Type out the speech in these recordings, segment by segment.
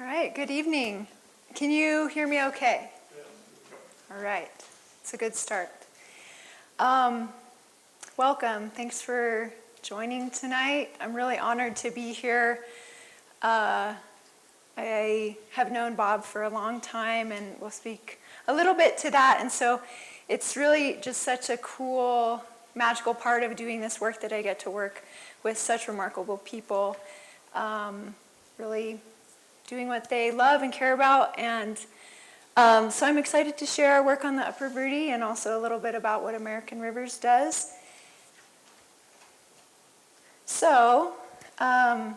right, good evening. Can you hear me okay? All right, it's a good start. Welcome, thanks for joining tonight. I'm really honored to be here. I have known Bob for a long time and we'll speak a little bit to that. And so it's really just such a cool, magical part of doing this work that I get to work with such remarkable people, really doing what they love and care about. And so I'm excited to share our work on the Upper Verde and also a little bit about what American Rivers does. So I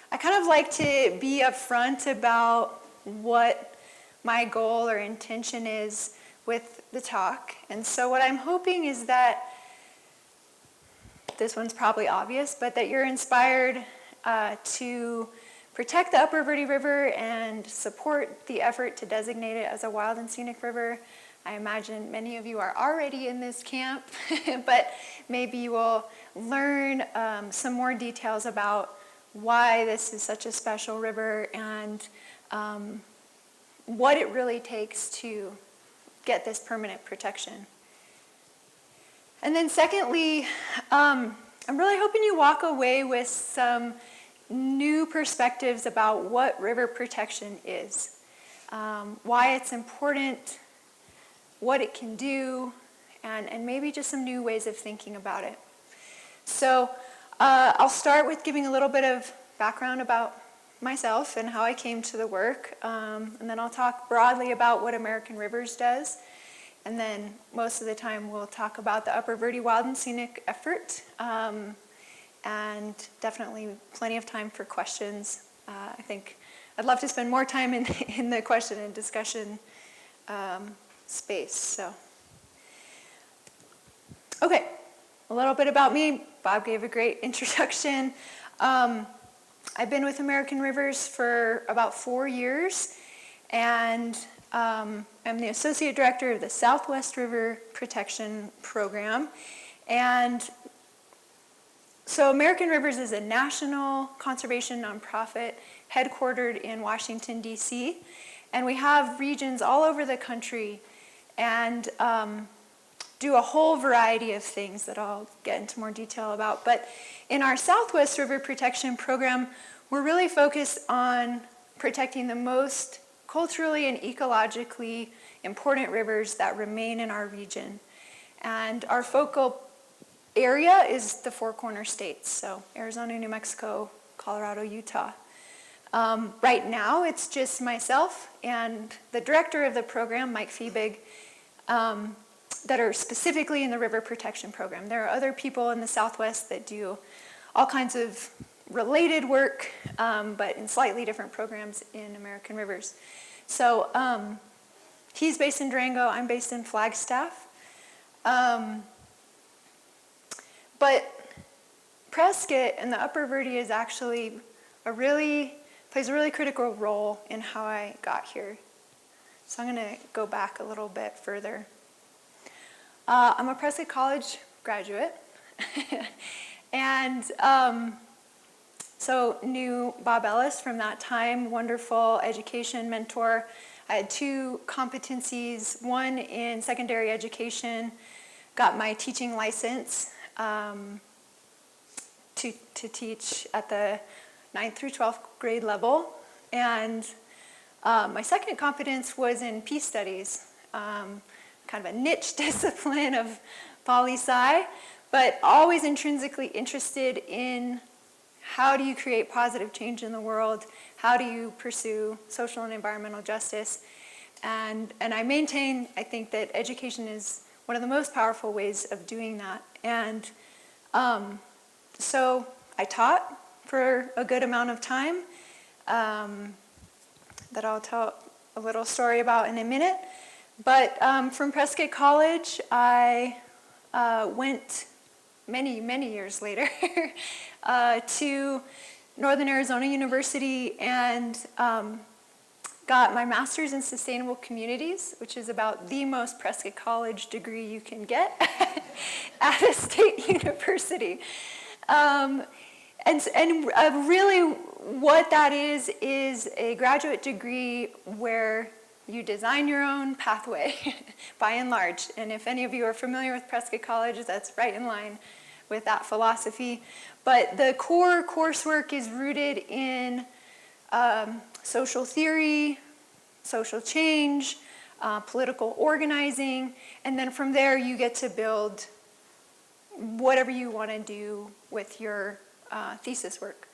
kind of like to be upfront about what my goal or intention is with the talk. And so what I'm hoping is that, this one's probably obvious, but that you're inspired to protect the Upper Verde River and support the effort to designate it as a wild and scenic river. I imagine many of you are already in this camp, but maybe you will learn some more details about why this is such a special river and what it really takes to get this permanent protection. And then secondly, I'm really hoping you walk away with some new perspectives about what river protection is, why it's important, what it can do, and maybe just some new ways of thinking about it. So I'll start with giving a little bit of background about myself and how I came to the work, and then I'll talk broadly about what American Rivers does, and then most of the time we'll talk about the Upper Verde Wild and Scenic effort, and definitely plenty of time for questions. I think I'd love to spend more time in the question and discussion space. So, okay, a little bit about me. Bob gave a great introduction. I've been with American Rivers for about 4 years, and I'm the Associate Director of the Southwest River Protection Program. And so American Rivers is a national conservation nonprofit headquartered in Washington, D.C., and we have regions all over the country and do a whole variety of things that I'll get into more detail about. But in our Southwest River Protection Program, we're really focused on protecting the most culturally and ecologically important rivers that remain in our region. And our focal area is the Four Corner States, so Arizona, New Mexico, Colorado, Utah. Right now, it's just myself and the director of the program, Mike Fiebig, that are specifically in the river protection program. There are other people in the Southwest that do all kinds of related work, but in slightly different programs in American Rivers. So he's based in Durango, I'm based in Flagstaff. But Prescott and the Upper Verde is actually plays a really critical role in how I got here. So I'm going to go back a little bit further. I'm a Prescott College graduate, and so knew Bob Ellis from that time, wonderful education mentor. I had 2 competencies, one in secondary education, got my teaching license to teach at the 9th through 12th grade level, and my second competence was in peace studies, kind of a niche discipline of poli-sci, but always intrinsically interested in how do you create positive change in the world, how do you pursue social and environmental justice, and I maintain, I think, that education is one of the most powerful ways of doing that. And so I taught for a good amount of time that I'll tell a little story about in a minute. But from Prescott College, I went many years later to Northern Arizona University and got my master's in sustainable communities, which is about the most Prescott College degree you can get at a state university. And really what that is a graduate degree where you design your own pathway, by and large. And if any of you are familiar with Prescott College, that's right in line with that philosophy. But the core coursework is rooted in social theory, social change, political organizing, and then from there you get to build whatever you want to do with your thesis work.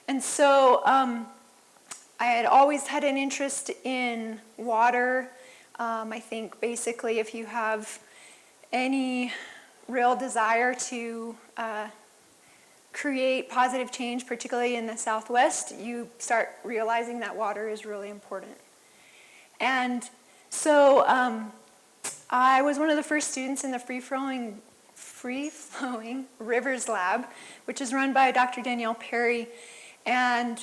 And so I had always had an interest in water. I think basically if you have any real desire to create positive change, particularly in the Southwest, you start realizing that water is really important. And so I was one of the first students in the free-flowing rivers lab, which is run by Dr. Danielle Perry. And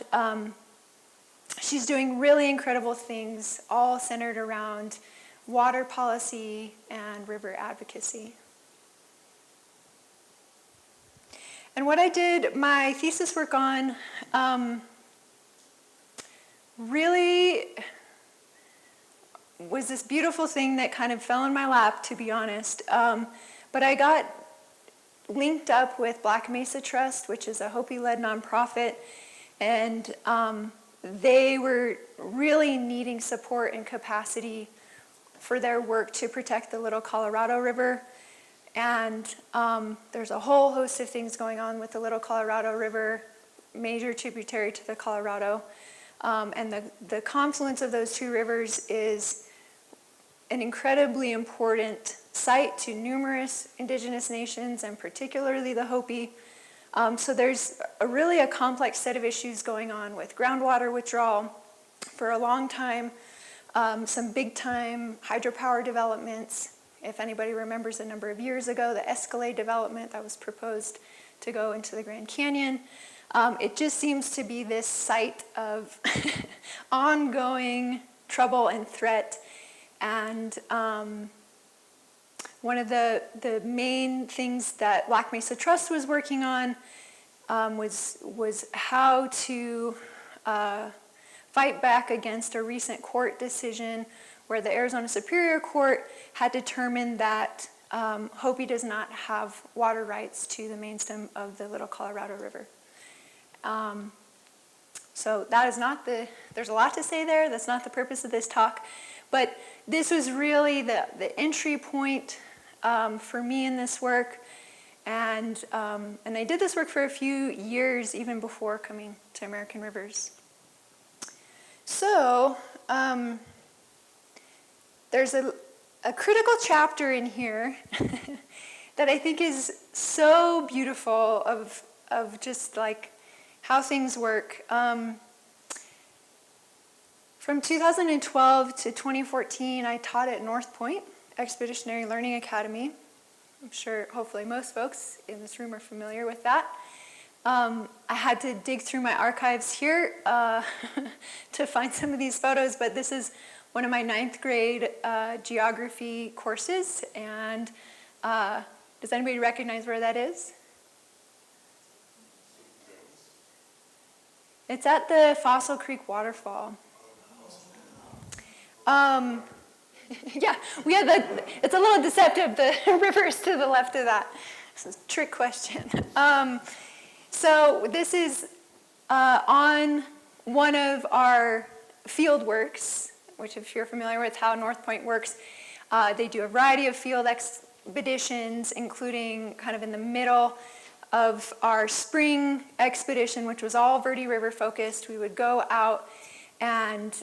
she's doing really incredible things, all centered around water policy and river advocacy. And what I did my thesis work on really was this beautiful thing that kind of fell in my lap, to be honest. But I got linked up with Black Mesa Trust, which is a Hopi-led nonprofit, and they were really needing support and capacity for their work to protect the Little Colorado River. And there's a whole host of things going on with the Little Colorado River, major tributary to the Colorado. And the confluence of those two rivers is an incredibly important site to numerous indigenous nations, and particularly the Hopi. So there's really a complex set of issues going on with groundwater withdrawal for a long time, some big-time hydropower developments. If anybody remembers a number of years ago, the Escalade development that was proposed to go into the Grand Canyon. It just seems to be this site of ongoing trouble and threat. And one of the main things that Black Mesa Trust was working on was how to fight back against a recent court decision where the Arizona Superior Court had determined that Hopi does not have water rights to the main stem of the Little Colorado River. So that is not there's a lot to say there. That's not the purpose of this talk. But this was really the entry point for me in this work. And I did this work for a few years, even before coming to American Rivers. So there's a critical chapter in here that I think is so beautiful of just like how things work. From 2012 to 2014, I taught at North Point Expeditionary Learning Academy. I'm sure, hopefully, most folks in this room are familiar with that. I had to dig through my archives here to find some of these photos, but this is one of my 9th grade geography courses. And does anybody recognize where that is? It's at the Fossil Creek waterfall. Yeah, we had it's a little deceptive, the rivers to the left of that. This is a trick question. So this is on one of our field works, which if you're familiar with how North Point works, they do a variety of field expeditions, including kind of in the middle of our spring expedition, which was all Verde River focused. We would go out and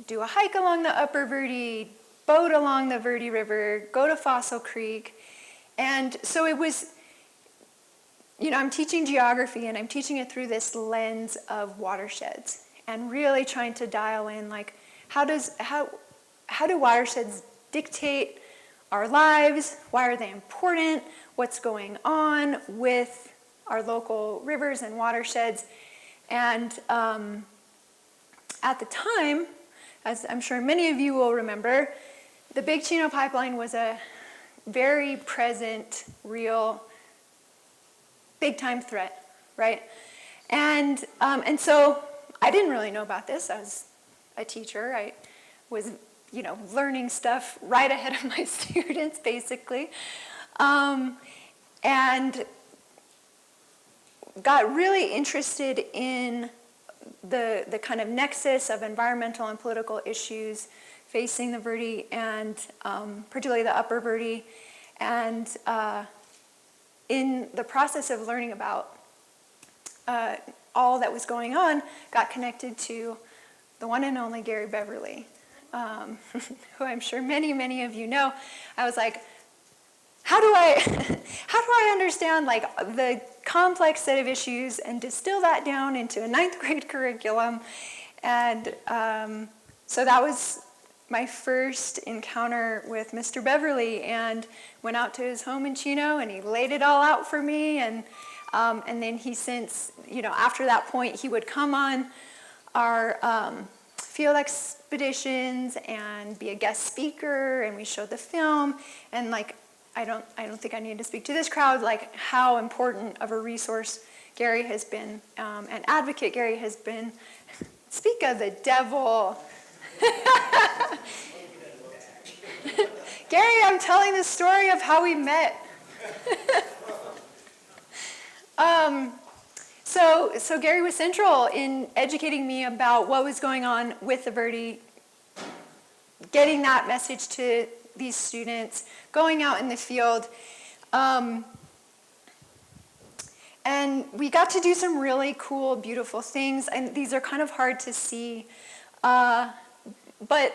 do a hike along the Upper Verde, boat along the Verde River, go to Fossil Creek. And so it was, I'm teaching geography and I'm teaching it through this lens of watersheds and really trying to dial in like how do watersheds dictate our lives? Why are they important? What's going on with our local rivers and watersheds? And at the time, as I'm sure many of you will remember, the Big Chino Pipeline was a very present, real, big-time threat, right? And so I didn't really know about this. I was a teacher. I was, learning stuff right ahead of my students, basically. And got really interested in the kind of nexus of environmental and political issues facing the Verde and particularly the Upper Verde. And in the process of learning about all that was going on, got connected to the one and only Gary Beverly, who I'm sure many, many of you know. I was like, how do I understand like the complex set of issues and distill that down into a 9th grade curriculum? And so that was my first encounter with Mr. Beverly, and went out to his home in Chino, and he laid it all out for me. And then he since, after that point, he would come on our field expeditions and be a guest speaker, and we showed the film. And like, I don't think I need to speak to this crowd, like how important of a resource Gary has been, and advocate Gary has been. Speak of the devil. Gary, I'm telling the story of how we met. So Gary was central in educating me about what was going on with the Verde, getting that message to these students, going out in the field. And we got to do some really cool, beautiful things. And these are kind of hard to see. But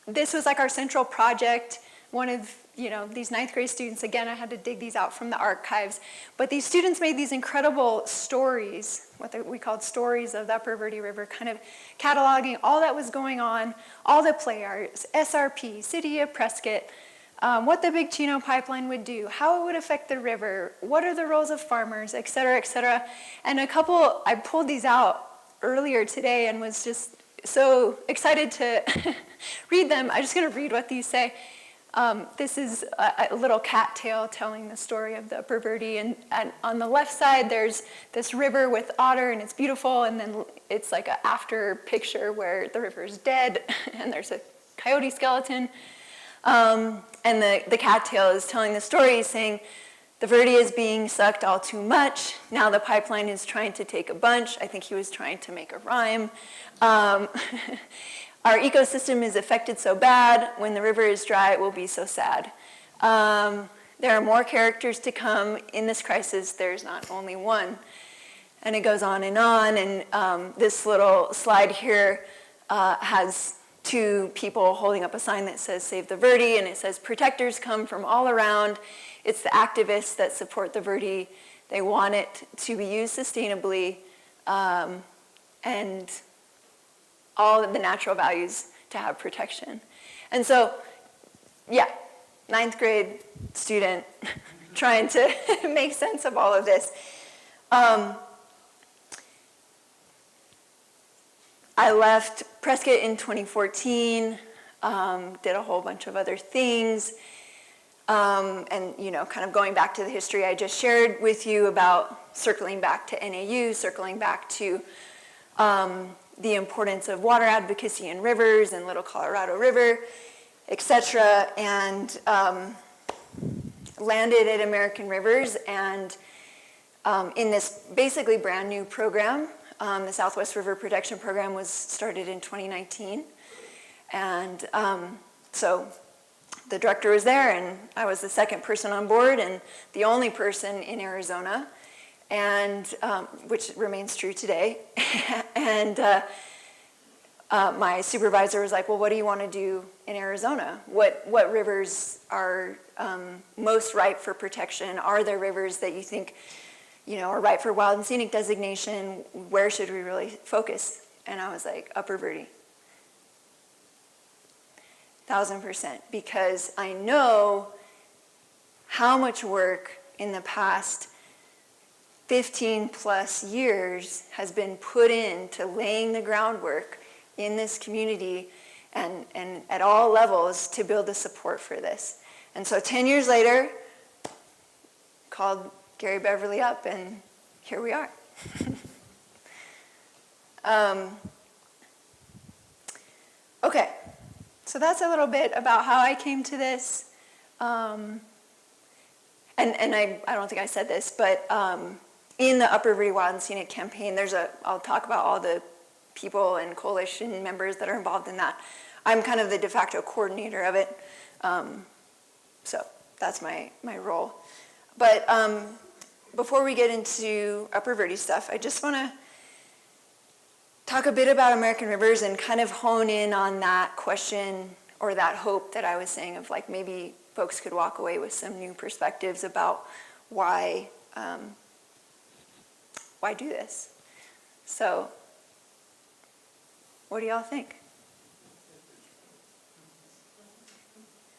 this was like our central project. One of, these 9th grade students, again, I had to dig these out from the archives. But these students made these incredible stories, we called stories of the Upper Verde River, kind of cataloging all that was going on, all the play arts, SRP, City of Prescott, what the Big Chino pipeline would do, how it would affect the river, what are the roles of farmers, et cetera, et cetera. And I pulled these out earlier today and was just so excited to read them. I'm just going to read what these say. This is a little cattail telling the story of the Upper Verde, and on the left side there's this river with otter, and it's beautiful, and then it's like an after picture where the river is dead and there's a coyote skeleton, and the cattail is telling the story, saying the Verde is being sucked all too much. Now the pipeline is trying to take a bunch. I think he was trying to make a rhyme. Our ecosystem is affected so bad. When the river is dry, it will be so sad. There are more characters to come in this crisis. There's not only one. And it goes on. And this little slide here has 2 people holding up a sign that says Save the Verde, and it says protectors come from all around. It's the activists that support the Verde. They want it to be used sustainably, and all of the natural values to have protection. And so, 9th grade student trying to make sense of all of this. I left Prescott in 2014, did a whole bunch of other things, and kind of going back to the history I just shared with you about circling back to NAU, circling back to the importance of water advocacy in rivers and Little Colorado River, etc., and landed at American Rivers, and in this basically brand new program. The Southwest River Protection Program was started in 2019, and so the director was there, and I was the second person on board and the only person in Arizona, and which remains true today. And my supervisor was like, well, what do you want to do in Arizona? What rivers are most ripe for protection? Are there rivers that you think are ripe for wild and scenic designation? Where should we really focus? And I was like, Upper Verde. 1000%, because I know how much work in the past 15 plus years has been put into laying the groundwork in this community and at all levels to build the support for this. And so 10 years later, called Gary Beverly up, and here we are. Okay, so that's a little bit about how I came to this. And I don't think I said this, but in the Upper Verde Wild and Scenic campaign, I'll talk about all the people and coalition members that are involved in that. I'm kind of the de facto coordinator of it. So that's my role. But before we get into Upper Verde stuff, I just want to talk a bit about American rivers and kind of hone in on that question or that hope that I was saying of like maybe folks could walk away with some new perspectives about why do this. So what do y'all think?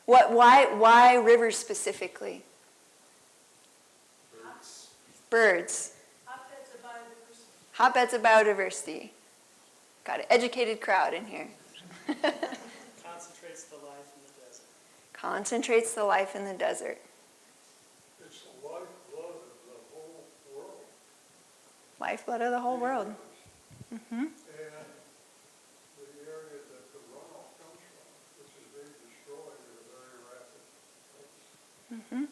Why rivers specifically? Birds. Hotbeds of biodiversity. Got an educated crowd in here. Concentrates the life in the desert. Concentrates the life in the desert. It's the lifeblood of the whole world. Lifeblood of the whole world. Mm-hmm. And the area that the runoff comes from, which is being destroyed at a very rapid pace. Mm-hmm.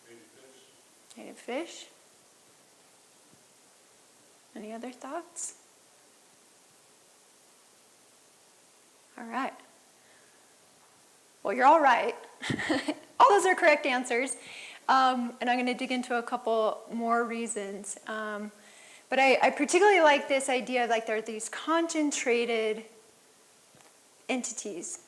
Native fish. Native fish. Any other thoughts? All right. Well, you're all right. All those are correct answers. And I'm going to dig into a couple more reasons. But I particularly like this idea of like there are these concentrated entities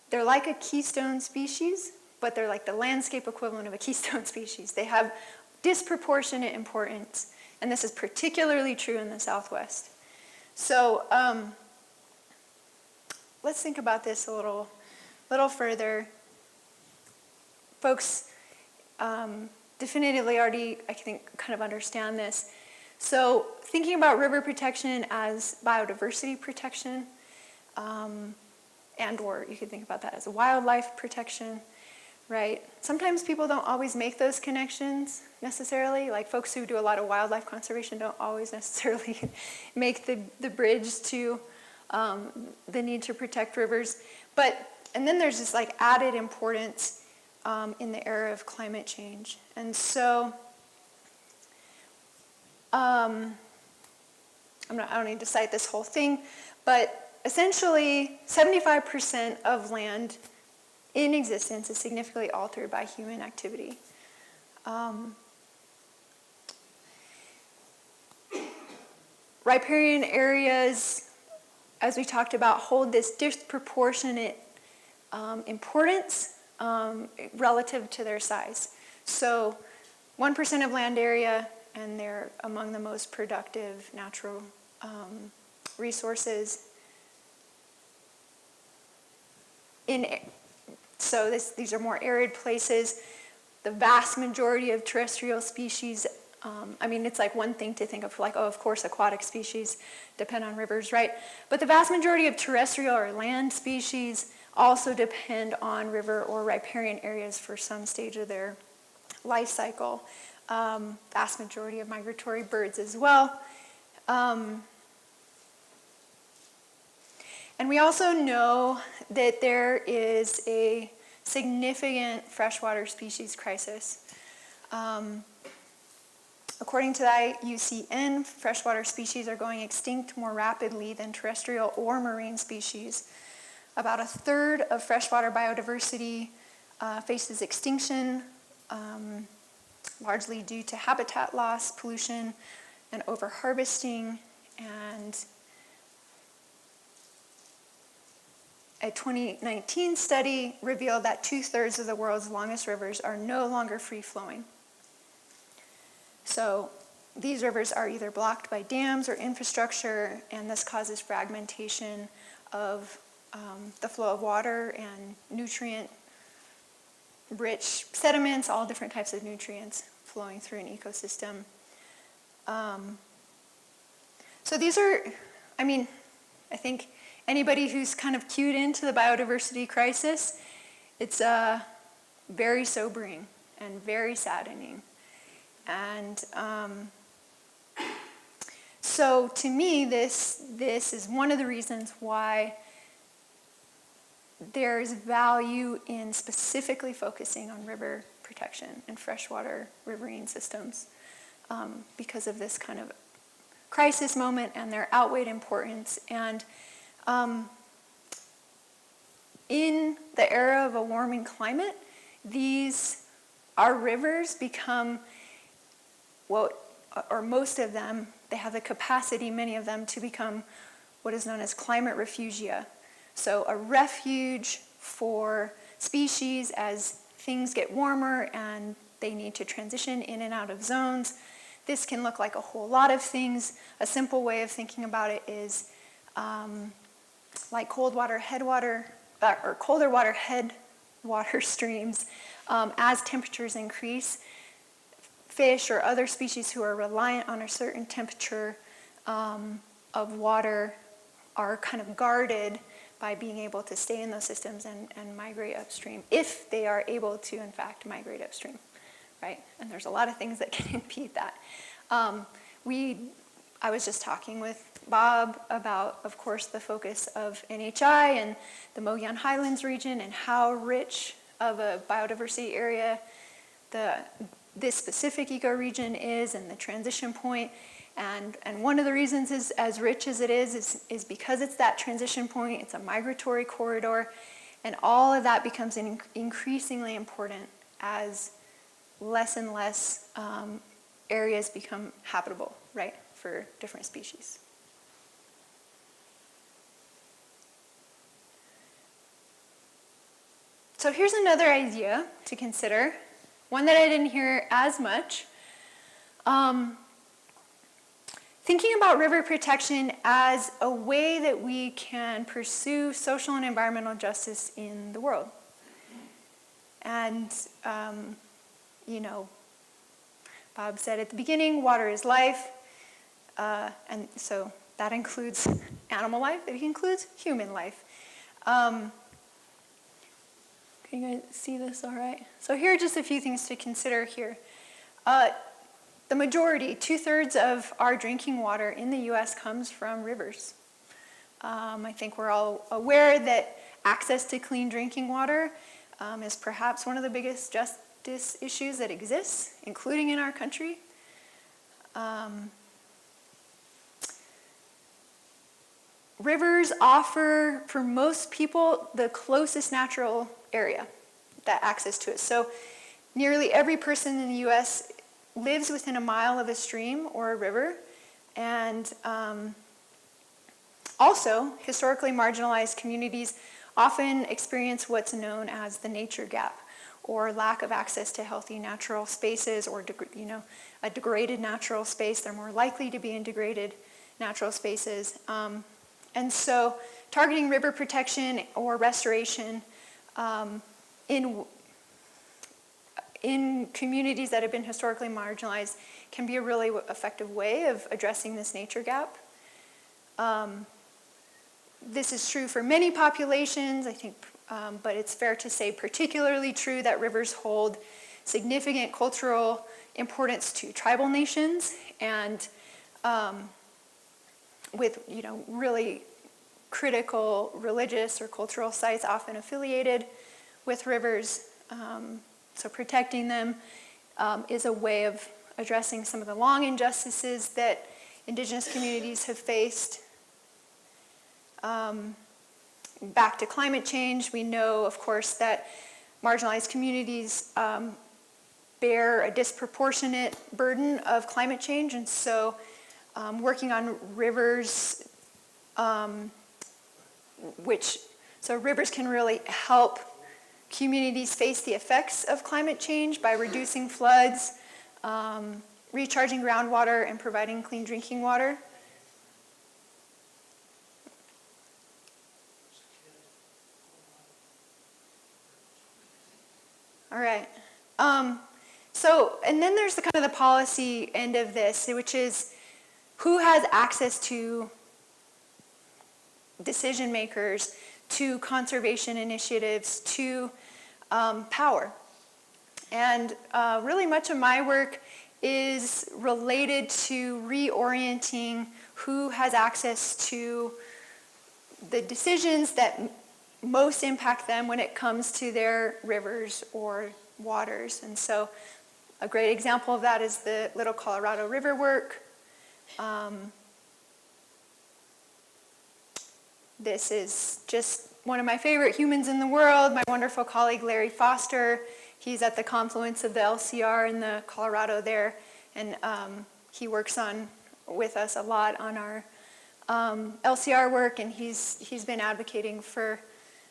they're like a keystone species, but they're like the landscape equivalent of a keystone species. They have disproportionate importance, and this is particularly true in the Southwest. So let's think about this a little further. Folks definitively already, I think, kind of understand this. So thinking about river protection as biodiversity protection, and or you could think about that as a wildlife protection, right? Sometimes people don't always make those connections necessarily. Like folks who do a lot of wildlife conservation don't always necessarily make the bridge to the need to protect rivers. And then there's this like added importance in the era of climate change. And so I don't need to cite this whole thing, but essentially 75% of land in existence is significantly altered by human activity. Riparian areas, as we talked about, hold this disproportionate importance relative to their size. So 1% of land area, and they're among the most productive natural resources. These are more arid places. The vast majority of terrestrial species, it's like one thing to think of like, oh, of course, aquatic species depend on rivers, right? But the vast majority of terrestrial or land species also depend on river or riparian areas for some stage of their life cycle. Vast majority of migratory birds as well. And we also know that there is a significant freshwater species crisis. According to the IUCN, freshwater species are going extinct more rapidly than terrestrial or marine species. About a third of freshwater biodiversity faces extinction, largely due to habitat loss, pollution, and overharvesting. And a 2019 study revealed that 2/3 of the world's longest rivers are no longer free-flowing. So these rivers are either blocked by dams or infrastructure, and this causes fragmentation of the flow of water and nutrient-rich sediments, all different types of nutrients flowing through an ecosystem. So these are, I think Anybody who's kind of cued into the biodiversity crisis, it's very sobering and very saddening. And so to me, this is one of the reasons why there's value in specifically focusing on river protection and freshwater riverine systems, because of this kind of crisis moment and their outweighed importance. And in the era of a warming climate, our rivers become, well, or most of them, they have the capacity, many of them, to become what is known as climate refugia. So a refuge for species as things get warmer and they need to transition in and out of zones. This can look like a whole lot of things. A simple way of thinking about it is like colder water headwater streams. As temperatures increase, fish or other species who are reliant on a certain temperature of water are kind of guarded by being able to stay in those systems and migrate upstream, if they are able to, in fact, migrate upstream, right? And there's a lot of things that can impede that. I was just talking with Bob about, of course, the focus of NHI and the Mogollon Highlands region and how rich of a biodiversity area this specific ecoregion is, and the transition point. And one of the reasons is as rich as it is because it's that transition point. It's a migratory corridor, and all of that becomes increasingly important as less and less areas become habitable, right, for different species. So here's another idea to consider, one that I didn't hear as much. Thinking about river protection as a way that we can pursue social and environmental justice in the world. And, Bob said at the beginning, water is life. And so that includes animal life, it includes human life. Can you guys see this all right? So here are just a few things to consider here. The majority, 2/3 of our drinking water in the US comes from rivers. I think we're all aware that access to clean drinking water is perhaps one of the biggest justice issues that exists, including in our country. Rivers offer, for most people, the closest natural area that access to it. So nearly every person in the US lives within a mile of a stream or a river, and also historically marginalized communities often experience what's known as the nature gap, or lack of access to healthy natural spaces, or a degraded natural space. They're more likely to be in degraded natural spaces. And so targeting river protection or restoration in communities that have been historically marginalized can be a really effective way of addressing this nature gap. This is true for many populations, I think, but it's fair to say particularly true that rivers hold significant cultural importance to tribal nations, and with really critical religious or cultural sites often affiliated with rivers. So protecting them is a way of addressing some of the long injustices that Indigenous communities have faced. Back to climate change, we know, of course, that marginalized communities bear a disproportionate burden of climate change, and so working on rivers, so rivers can really help communities face the effects of climate change by reducing floods, recharging groundwater, and providing clean drinking water. All right. And then there's the kind of the policy end of this, which is who has access to decision makers to conservation initiatives to power. And really much of my work is related to reorienting who has access to the decisions that most impact them when it comes to their rivers or waters. And so a great example of that is the Little Colorado River work. This is just one of my favorite humans in the world, my wonderful colleague Larry Foster. He's at the confluence of the LCR and the Colorado there, and he works with us a lot on our LCR work, and he's been advocating for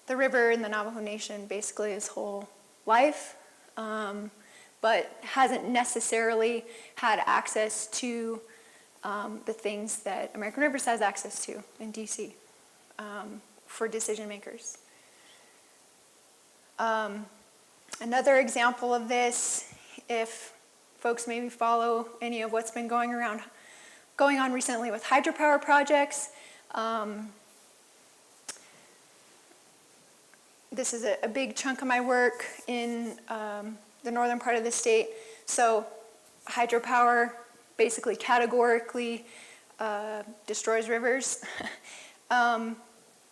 the river and the Navajo Nation basically his whole life, but hasn't necessarily had access to the things that American Rivers has access to in DC for decision makers. Another example of this, if folks maybe follow any of what's been going on recently with hydropower projects, this is a big chunk of my work in the northern part of the state. So hydropower basically categorically destroys rivers.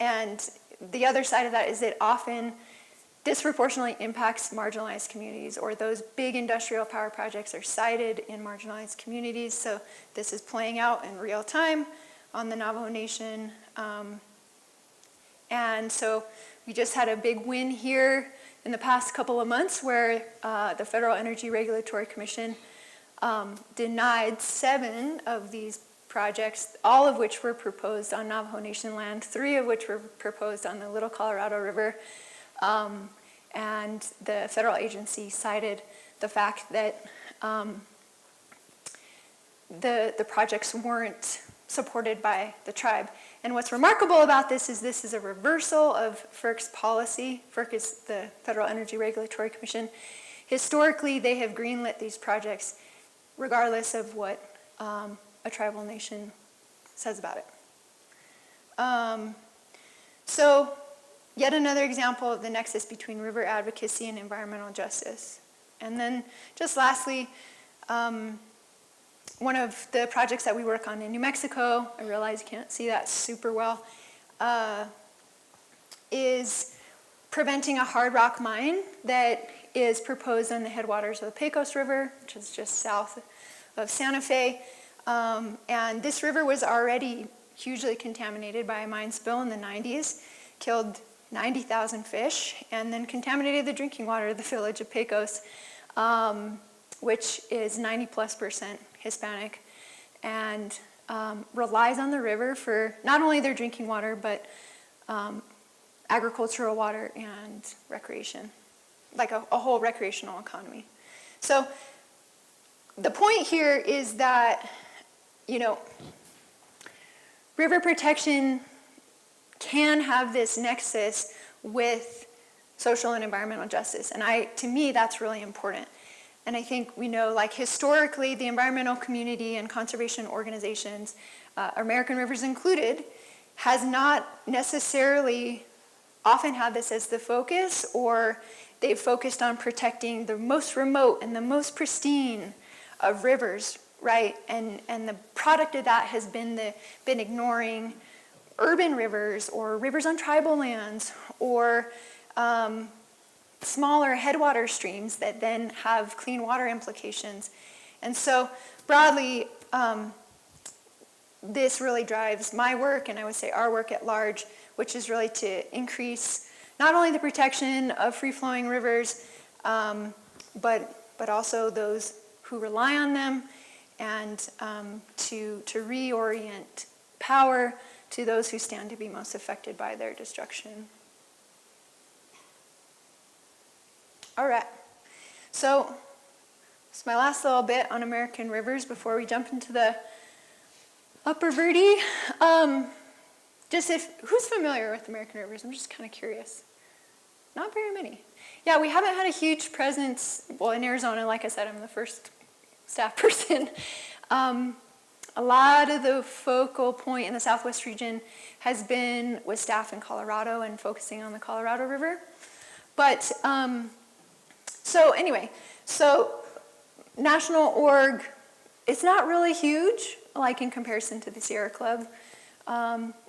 And the other side of that is it often disproportionately impacts marginalized communities, or those big industrial power projects are sited in marginalized communities. So this is playing out in real time on the Navajo Nation. And so we just had a big win here in the past couple of months where the Federal Energy Regulatory Commission denied 7 of these projects, all of which were proposed on Navajo Nation land, 3 of which were proposed on the Little Colorado River. And the federal agency cited the fact that the projects weren't supported by the tribe. And what's remarkable about this is a reversal of FERC's policy. FERC is the Federal Energy Regulatory Commission. Historically, they have greenlit these projects regardless of what a tribal nation says about it. So yet another example of the nexus between river advocacy and environmental justice. And then just lastly, one of the projects that we work on in New Mexico, I realize you can't see that super well, is preventing a hard rock mine that is proposed on the headwaters of the Pecos River, which is just south of Santa Fe. And this river was already hugely contaminated by a mine spill in the 90s, killed 90,000 fish, and then contaminated the drinking water of the village of Pecos, which is 90+% Hispanic, and relies on the river for not only their drinking water, but agricultural water and recreation, like a whole recreational economy. So the point here is that, river protection can have this nexus with social and environmental justice. And to me, that's really important. And I think we know, historically, the environmental community and conservation organizations, American Rivers included, has not necessarily often had this as the focus, or they've focused on protecting the most remote and the most pristine of rivers, right? And the product of that has been ignoring urban rivers or rivers on tribal lands or smaller headwater streams that then have clean water implications. And so broadly, this really drives my work, and I would say our work at large, which is really to increase not only the protection of free-flowing rivers, but also those who rely on them, and to reorient power to those who stand to be most affected by their destruction. All right, so it's my last little bit on American rivers before we jump into the Upper Verde. Who's familiar with American rivers? I'm just kind of curious. Not very many. Yeah, we haven't had a huge presence, in Arizona, like I said, I'm the first staff person. A lot of the focal point in the Southwest region has been with staff in Colorado and focusing on the Colorado River. But, so National Org, it's not really huge, like in comparison to the Sierra Club.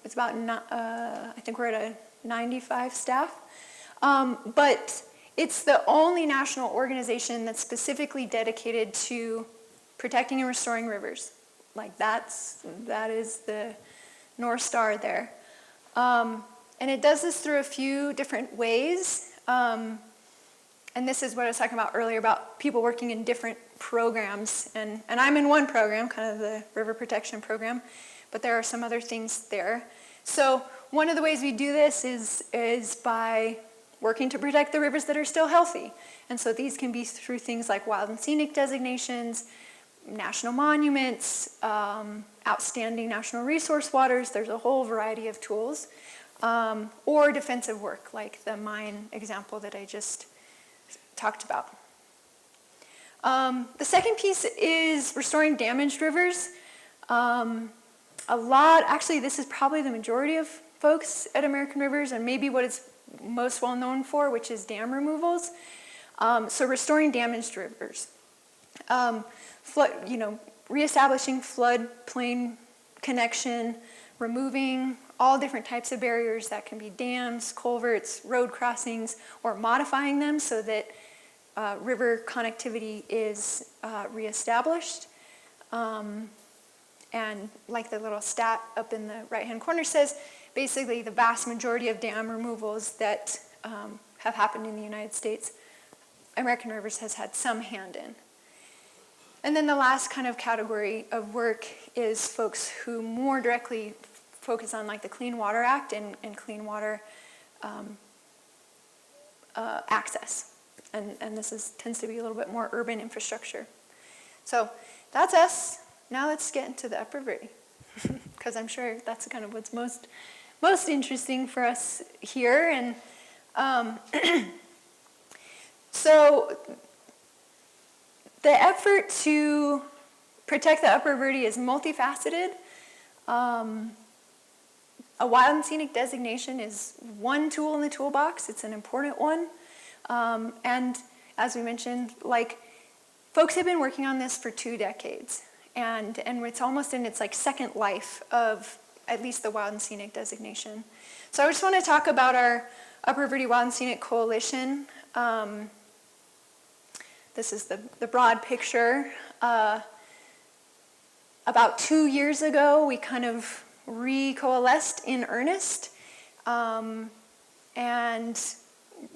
It's about, I think we're at a 95 staff. But it's the only national organization that's specifically dedicated to protecting and restoring rivers. Like that is the North Star there. And it does this through a few different ways. And this is what I was talking about earlier about people working in different programs. And I'm in one program, kind of the river protection program, but there are some other things there. So one of the ways we do this is by working to protect the rivers that are still healthy. And so these can be through things like wild and scenic designations, national monuments, outstanding national resource waters. There's a whole variety of tools. Or defensive work, like the mine example that I just talked about. The second piece is restoring damaged rivers. Actually this is probably the majority of folks at American Rivers and maybe what it's most well known for, which is dam removals. So restoring damaged rivers. Reestablishing floodplain connection, removing all different types of barriers that can be dams, culverts, road crossings, or modifying them so that river connectivity is reestablished. And like the little stat up in the right-hand corner says, basically the vast majority of dam removals that have happened in the United States, American Rivers has had some hand in. And then the last kind of category of work is folks who more directly focus on like the Clean Water Act and clean water access. And this tends to be a little bit more urban infrastructure. So that's us. Now let's get into the Upper Verde, because I'm sure that's kind of what's most interesting for us here. And so the effort to protect the Upper Verde is multifaceted. A wild and scenic designation is one tool in the toolbox. It's an important one. And as we mentioned, like folks have been working on this for 2 decades. And it's almost in its like second life of at least the Wild and Scenic designation. So I just want to talk about our Upper Verde Wild and Scenic Coalition. This is the broad picture. About 2 years ago, we kind of recoalesced in earnest and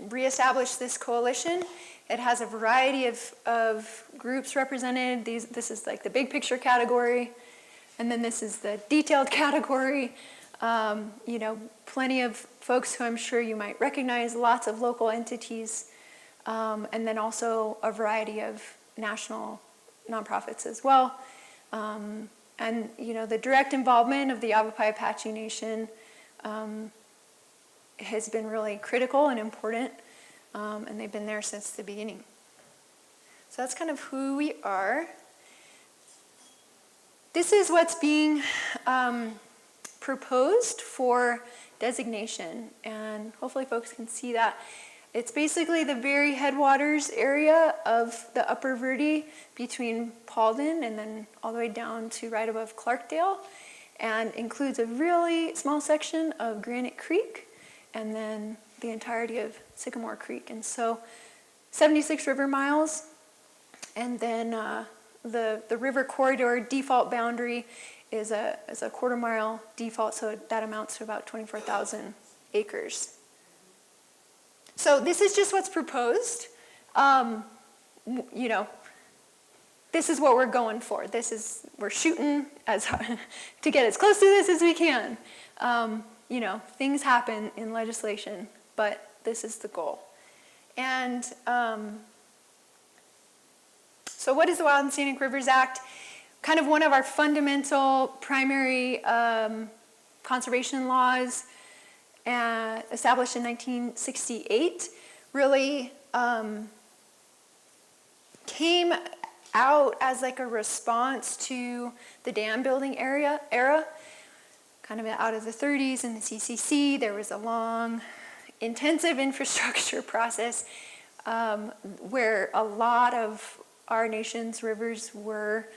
reestablished this coalition. It has a variety of groups represented. This is like the big picture category, and then this is the detailed category. Plenty of folks who I'm sure you might recognize, lots of local entities, and then also a variety of national nonprofits as well. And the direct involvement of the Yavapai Apache Nation has been really critical and important. And they've been there since the beginning. So that's kind of who we are. This is what's being proposed for designation, and hopefully folks can see that. It's basically the very headwaters area of the Upper Verde between Paulden and then all the way down to right above Clarkdale, and includes a really small section of Granite Creek and then the entirety of Sycamore Creek. And so 76 river miles, and then the river corridor default boundary is a quarter-mile default, so that amounts to about 24,000 acres. So this is just what's proposed. This is what we're going for. We're shooting to get as close to this as we can. Things happen in legislation, but this is the goal. And so what is the Wild and Scenic Rivers Act? Kind of one of our fundamental primary conservation laws established in 1968 really came out as like a response to the dam building era, kind of out of the 30s in the CCC. There was a long, intensive infrastructure process where a lot of our nation's rivers were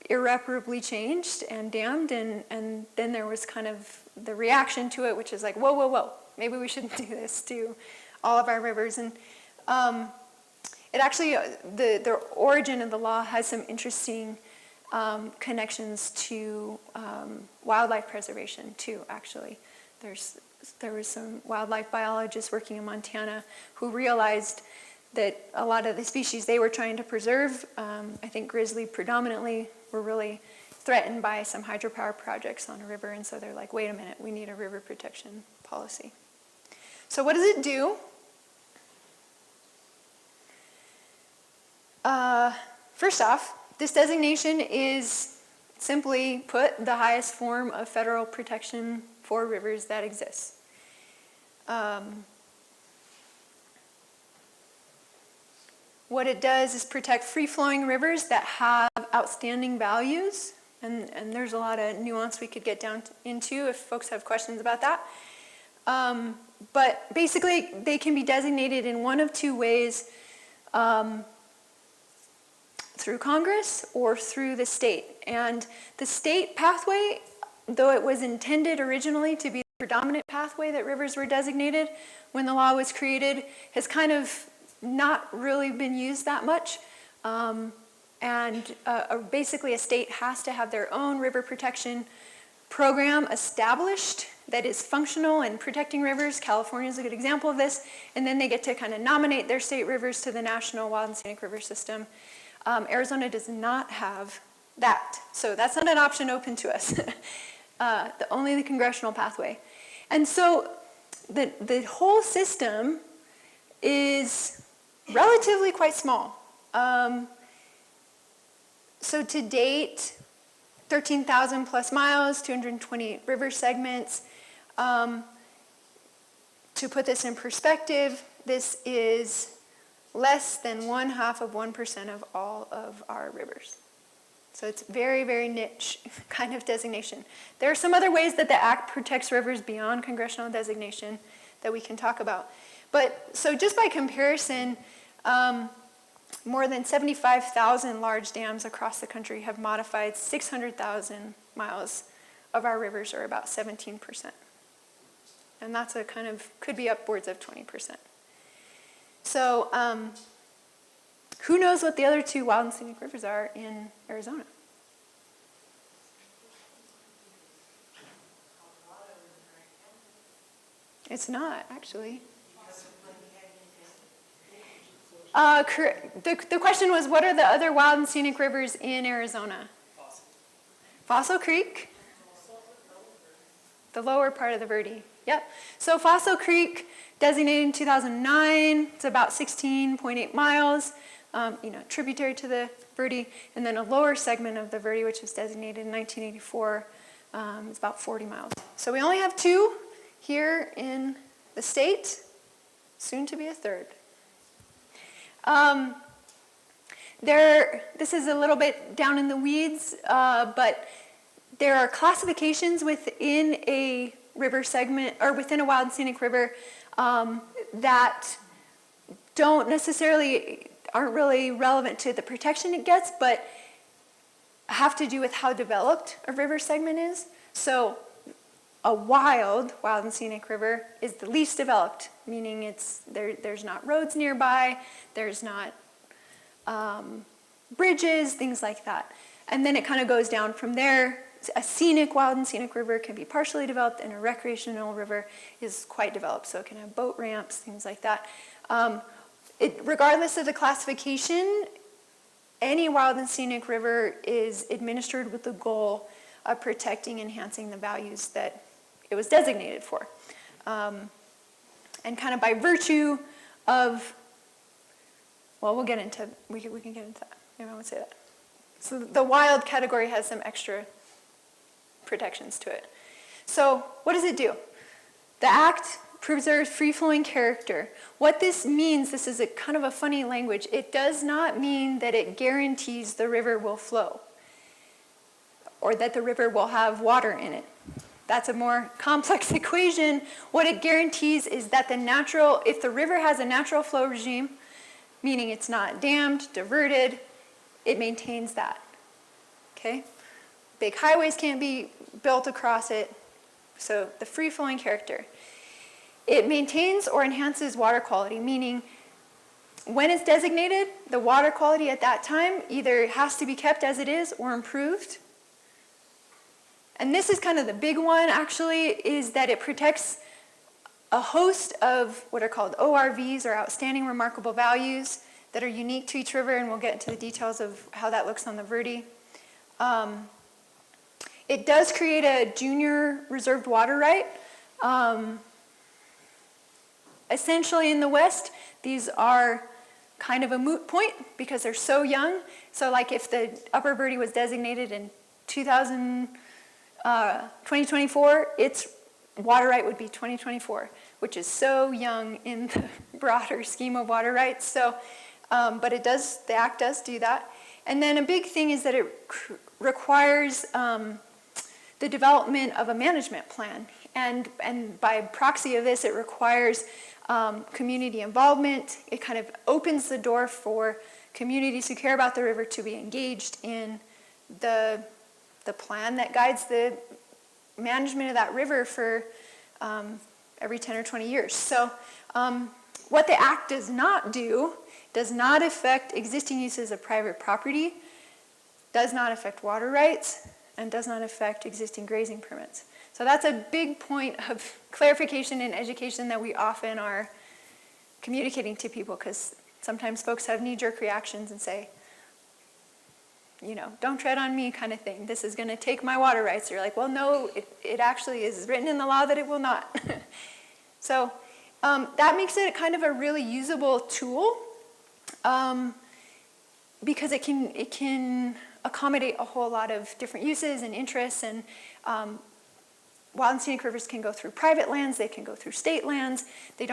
irreparably changed and dammed, and then there was kind of the reaction to it, which is like, whoa, whoa, whoa, maybe we shouldn't do this to all of our rivers. And it actually, the origin of the law has some interesting connections to wildlife preservation too, actually. There was some wildlife biologists working in Montana who realized that a lot of the species they were trying to preserve, I think grizzly predominantly, were really threatened by some hydropower projects on a river, and so they're like, wait a minute, we need a river protection policy. So what does it do? First off, this designation is simply put the highest form of federal protection for rivers that exists. What it does is protect free-flowing rivers that have outstanding values, and there's a lot of nuance we could get down into if folks have questions about that. But basically, they can be designated in one of two ways, through Congress or through the state. And the state pathway, though it was intended originally to be the predominant pathway that rivers were designated when the law was created, has kind of not really been used that much. Basically a state has to have their own river protection program established that is functional and protecting rivers. California is a good example of this. And then they get to kind of nominate their state rivers to the National Wild and Scenic River System. Arizona does not have that. So that's not an option open to us. Only the congressional pathway. And so the whole system is relatively quite small. So to date, 13,000 plus miles, 228 river segments. To put this in perspective, this is less than 0.5% of all of our rivers. So it's very, very niche kind of designation. There are some other ways that the Act protects rivers beyond congressional designation that we can talk about. But so just by comparison, more than 75,000 large dams across the country have modified 600,000 miles of our rivers, or about 17%. And that's a kind of, could be upwards of 20%. So who knows what the other two wild and scenic rivers are in Arizona? It's not, actually. The question was, what are the other wild and scenic rivers in Arizona? Fossil Creek. The lower part of the Verde. Yep. So Fossil Creek, designated in 2009. It's about 16.8 miles, tributary to the Verde. And then a lower segment of the Verde, which was designated in 1984, is about 40 miles. So we only have two here in the state, soon to be a third. This is a little bit down in the weeds, but there are classifications within a river segment, or within a wild and scenic river, that aren't really relevant to the protection it gets, but have to do with how developed a river segment is. So a wild and scenic river is the least developed, meaning there's not roads nearby, there's not bridges, things like that. And then it kind of goes down from there. A scenic wild and scenic river can be partially developed, and a recreational river is quite developed, so it can have boat ramps, things like that. Regardless of the classification, any wild and scenic river is administered with the goal of protecting, enhancing the values that it was designated for. And kind of by virtue of, well, we can get into that. Maybe I won't say that. So the wild category has some extra protections to it. So what does it do? The Act preserves free-flowing character. What this means, this is a kind of a funny language, it does not mean that it guarantees the river will flow or that the river will have water in it. That's a more complex equation. What it guarantees is that if the river has a natural flow regime, meaning it's not dammed, diverted, it maintains that. Okay? Big highways can't be built across it. So the free-flowing character. It maintains or enhances water quality, meaning when it's designated, the water quality at that time either has to be kept as it is or improved. And this is kind of the big one, actually, is that it protects a host of what are called ORVs, or outstanding remarkable values, that are unique to each river, and we'll get into the details of how that looks on the Verde. It does create a junior reserved water right. Essentially in the West, these are kind of a moot point because they're so young. So like if the Upper Verde was designated in 2024, its water right would be 2024, which is so young in the broader scheme of water rights. So, but the Act does do that. And then a big thing is that it requires the development of a management plan. And by proxy of this, it requires community involvement. It kind of opens the door for communities who care about the river to be engaged in the plan that guides the management of that river for every 10 or 20 years. So what the Act does not do, does not affect existing uses of private property, does not affect water rights, and does not affect existing grazing permits. So that's a big point of clarification and education that we often are communicating to people, because sometimes folks have knee-jerk reactions and say, don't tread on me kind of thing. This is going to take my water rights. You're like, well, no, it actually is written in the law that it will not. So that makes it kind of a really usable tool because it can accommodate a whole lot of different uses and interests. And wild and scenic rivers can go through private lands. They can go through state lands. They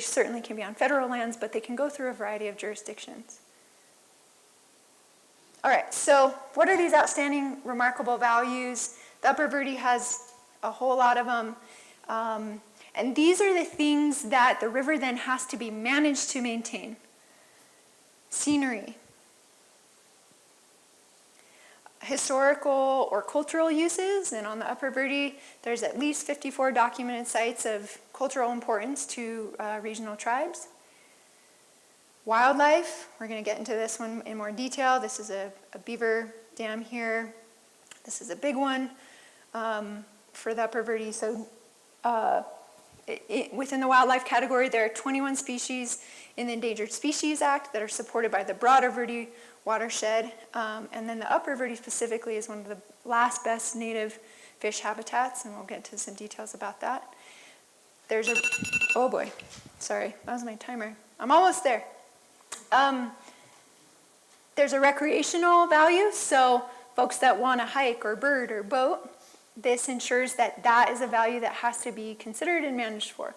certainly can be on federal lands, but they can go through a variety of jurisdictions. All right, so what are these outstanding remarkable values? The Upper Verde has a whole lot of them. And these are the things that the river then has to be managed to maintain. Scenery. Historical or cultural uses, and on the Upper Verde, there's at least 54 documented sites of cultural importance to regional tribes. Wildlife, we're going to get into this one in more detail. This is a beaver dam here. This is a big one for the Upper Verde. So within the wildlife category, there are 21 species in the Endangered Species Act that are supported by the broader Verde watershed. And then the Upper Verde specifically is one of the last best native fish habitats, and we'll get into some details about that. Oh boy, sorry, that was my timer. I'm almost there. There's a recreational value, so folks that want to hike or bird or boat, this ensures that that is a value that has to be considered and managed for.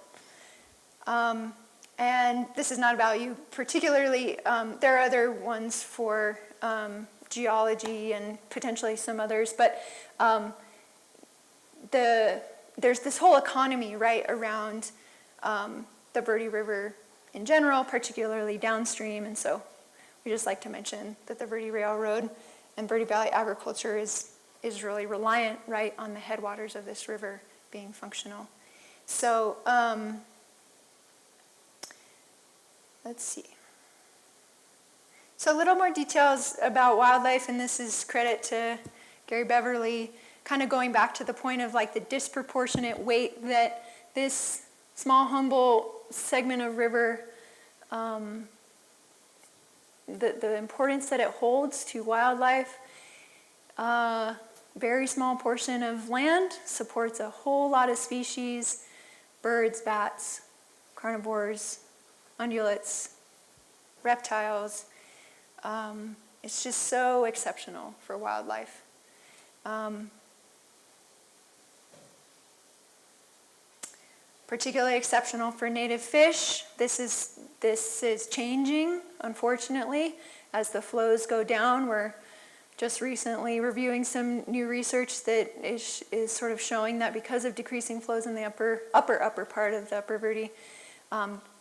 And this is not a value particularly, there are other ones for geology and potentially some others, but there's this whole economy right around the Verde River in general, particularly downstream, and so we just like to mention that the Verde Railroad and Verde Valley agriculture is really reliant right on the headwaters of this river being functional. So let's see. So a little more details about wildlife, and this is credit to Gary Beverly, kind of going back to the point of like the disproportionate weight that this small, humble segment of river, the importance that it holds to wildlife. Very small portion of land supports a whole lot of species, birds, bats, carnivores, ungulates, reptiles. It's just so exceptional for wildlife. particularly exceptional for native fish. This is changing, unfortunately, as the flows go down. We're just recently reviewing some new research that is sort of showing that because of decreasing flows in the upper part of the Upper Verde,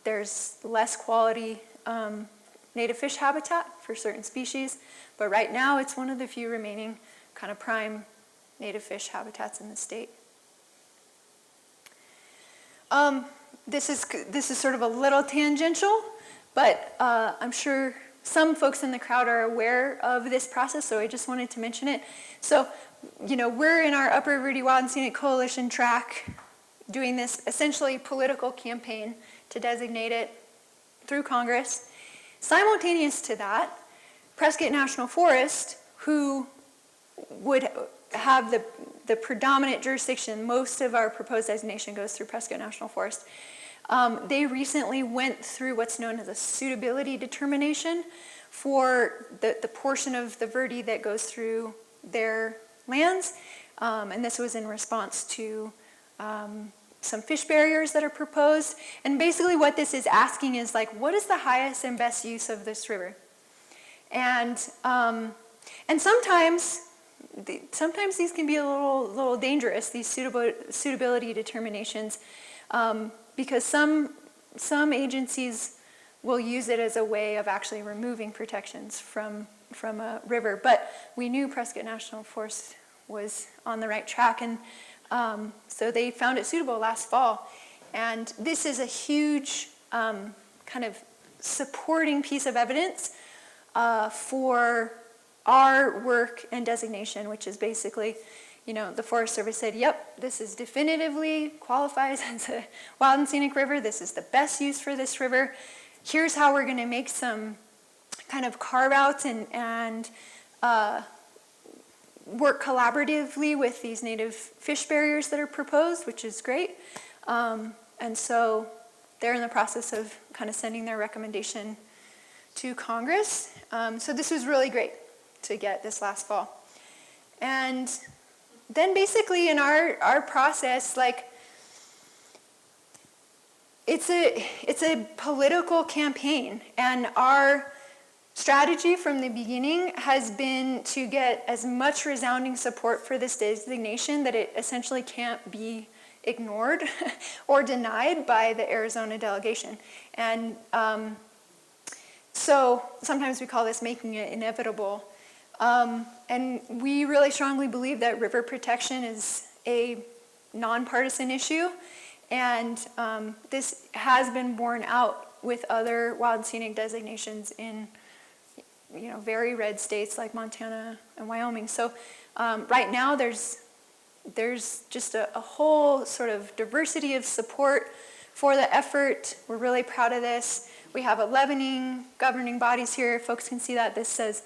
there's less quality native fish habitat for certain species. But right now, it's one of the few remaining kind of prime native fish habitats in the state. This is sort of a little tangential, but I'm sure some folks in the crowd are aware of this process, so I just wanted to mention it. So, we're in our Upper Verde Wild and Scenic Coalition track doing this essentially political campaign to designate it through Congress. Simultaneous to that, Prescott National Forest, who would have the predominant jurisdiction, most of our proposed designation goes through Prescott National Forest. They recently went through what's known as a suitability determination for the portion of the Verde that goes through their lands. And this was in response to some fish barriers that are proposed. And basically what this is asking is like, what is the highest and best use of this river? And sometimes these can be a little dangerous, these suitability determinations, because some agencies will use it as a way of actually removing protections from a river. But we knew Prescott National Forest was on the right track, and so they found it suitable last fall. And this is a huge kind of supporting piece of evidence for our work and designation, which is basically, the Forest Service said, yep, this is definitively qualifies as a wild and scenic river. This is the best use for this river. Here's how we're going to make some kind of carve-outs and work collaboratively with these native fish barriers that are proposed, which is great. And so they're in the process of kind of sending their recommendation to Congress. So this was really great to get this last fall. And then basically in our process, like, it's a political campaign, and our strategy from the beginning has been to get as much resounding support for this designation that it essentially can't be ignored or denied by the Arizona delegation. And so sometimes we call this making it inevitable. And we really strongly believe that river protection is a nonpartisan issue, and this has been borne out with other wild and scenic designations in very red states like Montana and Wyoming. So right now there's just a whole sort of diversity of support for the effort. We're really proud of this. We have 11 governing bodies here. Folks can see that. This says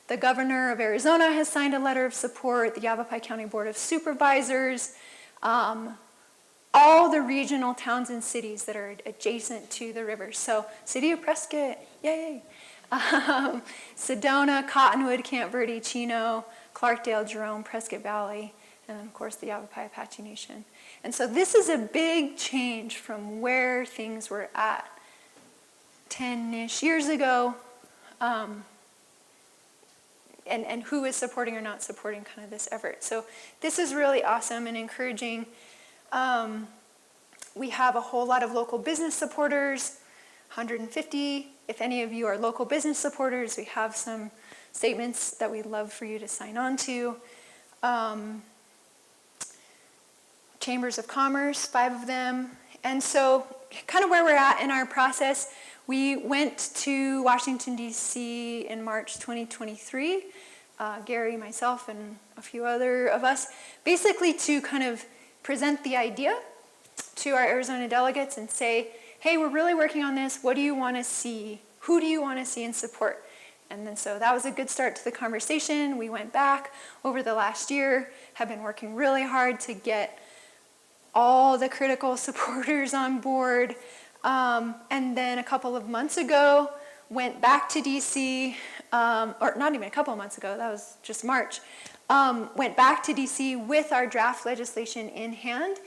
the governor of Arizona has signed a letter of support, the Yavapai County Board of Supervisors, all the regional towns and cities that are adjacent to the river. So City of Prescott, yay. Sedona, Cottonwood, Camp Verde, Chino, Clarkdale, Jerome, Prescott Valley, and then of course the Yavapai Apache Nation. And so this is a big change from where things were at 10-ish years ago, and who is supporting or not supporting kind of this effort. So this is really awesome and encouraging. We have a whole lot of local business supporters, 150. If any of you are local business supporters, we have some statements that we'd love for you to sign on to. Chambers of Commerce, 5 of them. And so kind of where we're at in our process, we went to Washington, D.C. in March 2023, Gary, myself, and a few other of us, basically to kind of present the idea to our Arizona delegates and say, hey, we're really working on this. What do you want to see? Who do you want to see and support? And then so that was a good start to the conversation. We went back over the last year, have been working really hard to get all the critical supporters on board. And then a couple of months ago, went back to DC, or not even a couple of months ago, that was just March, went back to DC with our draft legislation in hand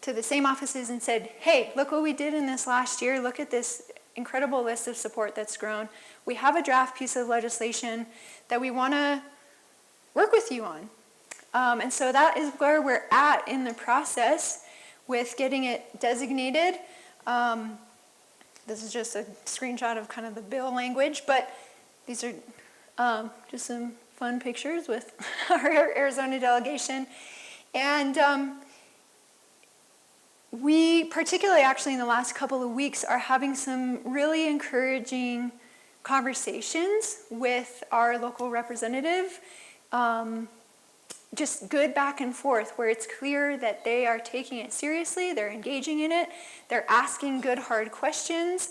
to the same offices and said, hey, look what we did in this last year. Look at this incredible list of support that's grown. We have a draft piece of legislation that we want to work with you on. And so that is where we're at in the process with getting it designated. This is just a screenshot of kind of the bill language, but these are just some fun pictures with our Arizona delegation. And we, particularly actually in the last couple of weeks, are having some really encouraging conversations with our local representative. Just good back and forth where it's clear that they are taking it seriously, they're engaging in it, they're asking good hard questions.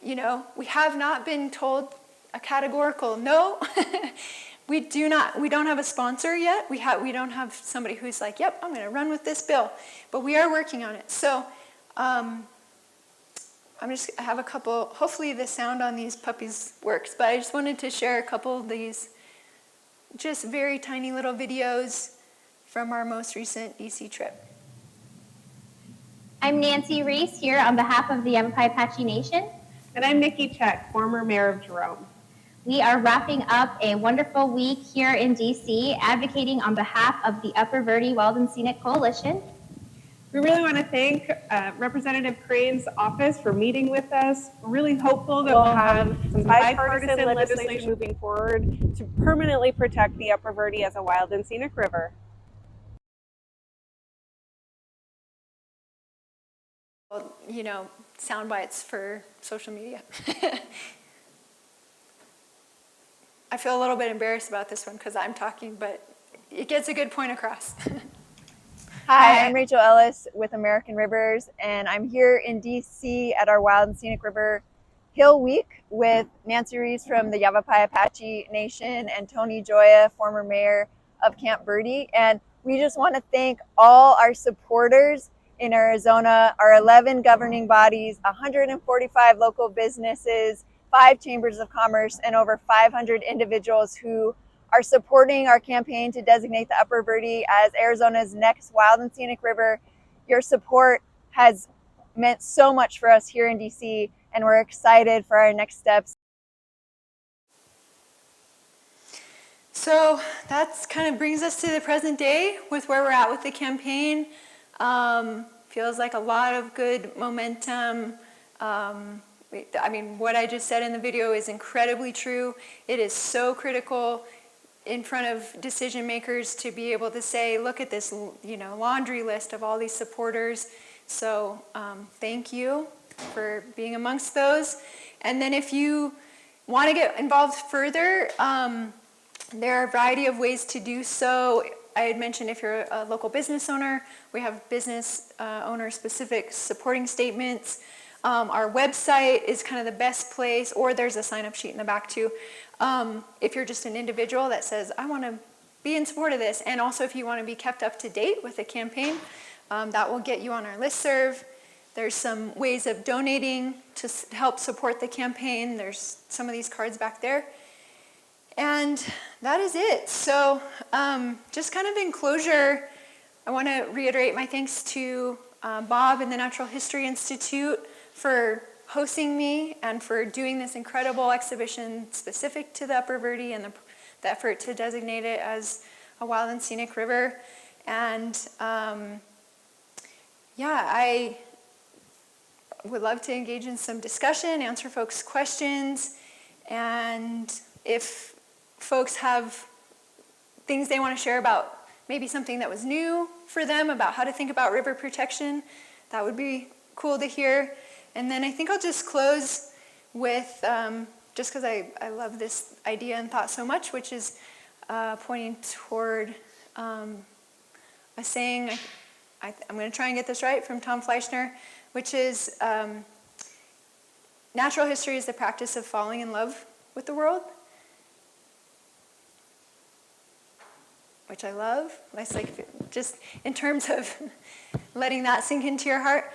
You know, we have not been told a categorical no. We don't have a sponsor yet. We don't have somebody who's like, yep, I'm going to run with this bill. But we are working on it. So I have a couple, hopefully the sound on these puppies works, but I just wanted to share a couple of these just very tiny little videos from our most recent DC trip. I'm Nancy Reese here on behalf of the Yavapai Apache Nation. And I'm Nikki Check, former mayor of Jerome. We are wrapping up a wonderful week here in DC, advocating on behalf of the Upper Verde Wild and Scenic Coalition. We really want to thank Representative Crane's office for meeting with us. We're really hopeful that we'll have some bipartisan legislation moving forward to permanently protect the Upper Verde as a wild and scenic river. Well, you know, sound bites for social media. I feel a little bit embarrassed about this one because I'm talking, but it gets a good point across. Hi, I'm Rachel Ellis with American Rivers, and I'm here in DC at our Wild and Scenic River Hill Week with Nancy Reese from the Yavapai Apache Nation and Tony Joya, former mayor of Camp Verde. And we just want to thank all our supporters in Arizona, our 11 governing bodies, 145 local businesses, 5 chambers of commerce, and over 500 individuals who are supporting our campaign to designate the Upper Verde as Arizona's next wild and scenic river. Your support has meant so much for us here in DC, and we're excited for our next steps. So that's kind of brings us to the present day with where we're at with the campaign. Feels like a lot of good momentum. I mean, what I just said in the video is incredibly true. It is so critical in front of decision makers to be able to say, look at this, you know, laundry list of all these supporters. So thank you for being amongst those. And then if you want to get involved further, there are a variety of ways to do so. I had mentioned if you're a local business owner, we have business owner specific supporting statements. Our website is kind of the best place, or there's a sign-up sheet in the back too. If you're just an individual that says, I want to be in support of this, and also if you want to be kept up to date with the campaign, that will get you on our listserv. There's some ways of donating to help support the campaign. There's some of these cards back there. And that is it. So just kind of in closure, I want to reiterate my thanks to Bob and the Natural History Institute for hosting me and for doing this incredible exhibition specific to the Upper Verde and the effort to designate it as a wild and scenic river. And yeah, I would love to engage in some discussion, answer folks' questions, and if folks have things they want to share about maybe something that was new for them about how to think about river protection, that would be cool to hear. And then I think I'll just close with, just because I love this idea and thought so much, which is pointing toward a saying, I'm going to try and get this right, from Tom Fleischner, which is, natural history is the practice of falling in love with the world, which I love. It's like just in terms of letting that sink into your heart.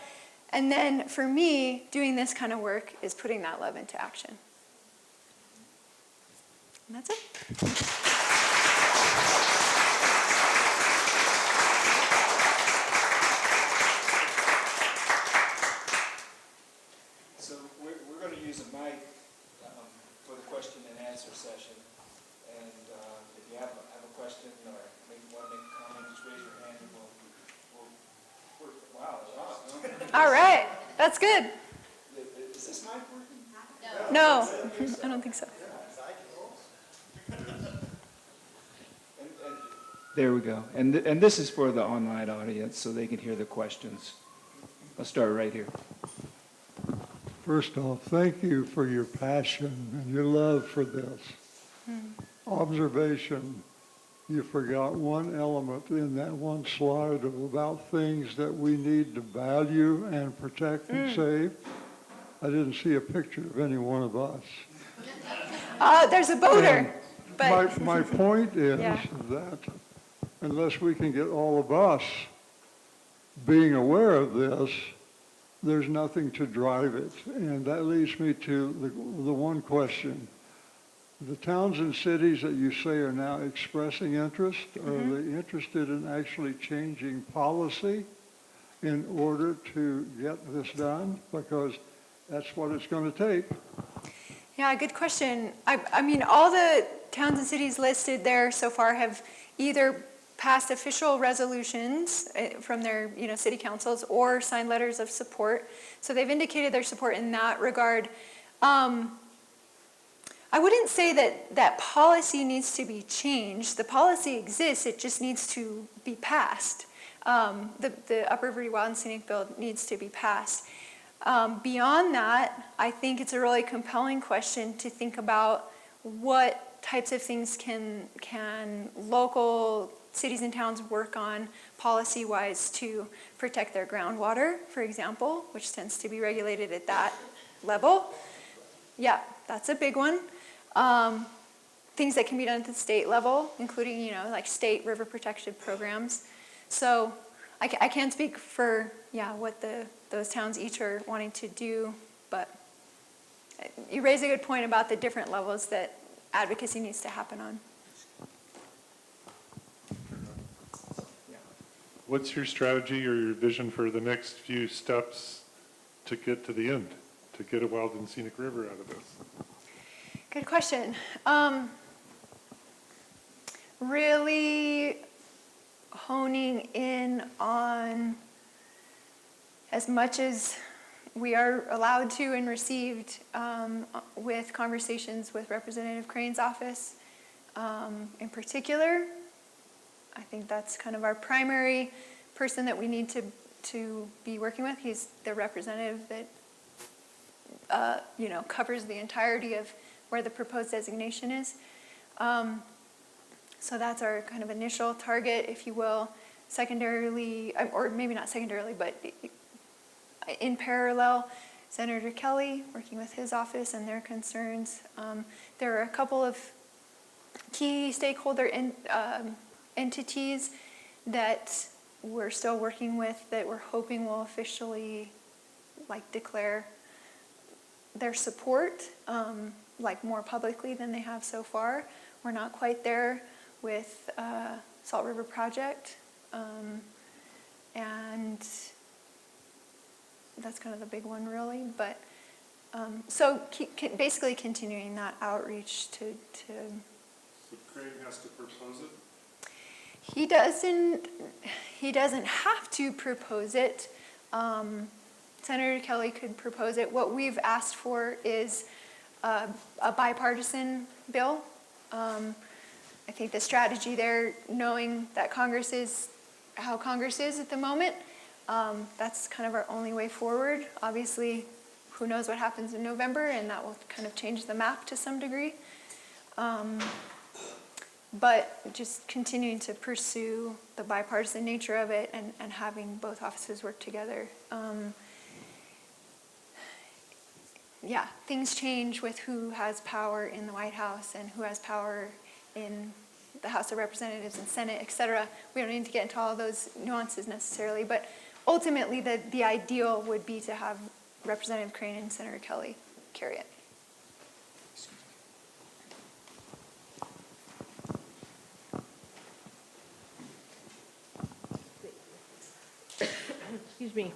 And then for me, doing this kind of work is putting that love into action. And that's it. answer session. And if you have a question or want to make a comment, just raise your hand and wow, wow. All right, that's good. Is this mic working? No, I don't think so. There we go. And this is for the online audience, so they can hear the questions. I'll start right here. First off, thank you for your passion and your love for this. Observation, you forgot one element in that one slide about things that we need to value and protect and save. I didn't see a picture of any one of us. There's a boater, but My point is Yeah. that unless we can get all of us being aware of this, there's nothing to drive it. And that leads me to the one question. The towns and cities that you say are now expressing interest, are they interested in actually changing policy in order to get this done? Because that's what it's going to take. yeah, good question. I mean, all the towns and cities listed there so far have either passed official resolutions from their, city councils or signed letters of support. So they've indicated their support in that regard. I wouldn't say that policy needs to be changed. The policy exists, it just needs to be passed. The Upper Verde Wild and Scenic Bill needs to be passed. Beyond that, I think it's a really compelling question to think about what types of things can local cities and towns work on policy-wise to protect their groundwater, for example, which tends to be regulated at that level. Yeah, that's a big one. Things that can be done at the state level, including, like state river protection programs. So I can't speak for, what those towns each are wanting to do, but you raise a good point about the different levels that advocacy needs to happen on. What's your strategy or your vision for the next few steps to get to the end, to get a Wild and Scenic River out of this? Good question. Really honing in on as much as we are allowed to and received with conversations with Representative Crane's office in particular. I think that's kind of our primary person that we need to be working with. He's the representative that covers the entirety of where the proposed designation is. So that's our kind of initial target, if you will. Secondarily, or maybe not secondarily, but in parallel, Senator Kelly, working with his office and their concerns. There are a couple of key stakeholder entities that we're still working with that we're hoping will officially declare their support more publicly than they have so far. We're not quite there with Salt River Project, and that's kind of the big one really, but so basically continuing that outreach to So Crane has to propose it? He doesn't have to propose it. Senator Kelly could propose it. What we've asked for is a bipartisan bill. I think the strategy there, knowing that Congress is how Congress is at the moment, that's kind of our only way forward. Obviously, who knows what happens in November, and that will kind of change the map to some degree. But just continuing to pursue the bipartisan nature of it and having both offices work together. Things change with who has power in the White House and who has power in the House of Representatives and Senate, et cetera. We don't need to get into all those nuances necessarily, but ultimately the ideal would be to have Representative Crane and Senator Kelly carry it. Excuse me,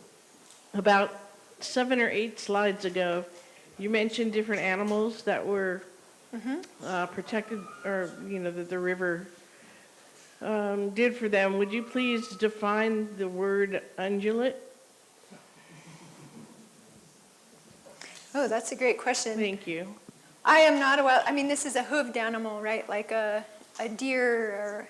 about 7 or 8 slides ago, you mentioned different animals that were protected, or, that the river did for them, would you please define the word ungulate? Oh, that's a great question. Thank you. I am not a wild, I mean, this is a hooved animal, right? Like a deer or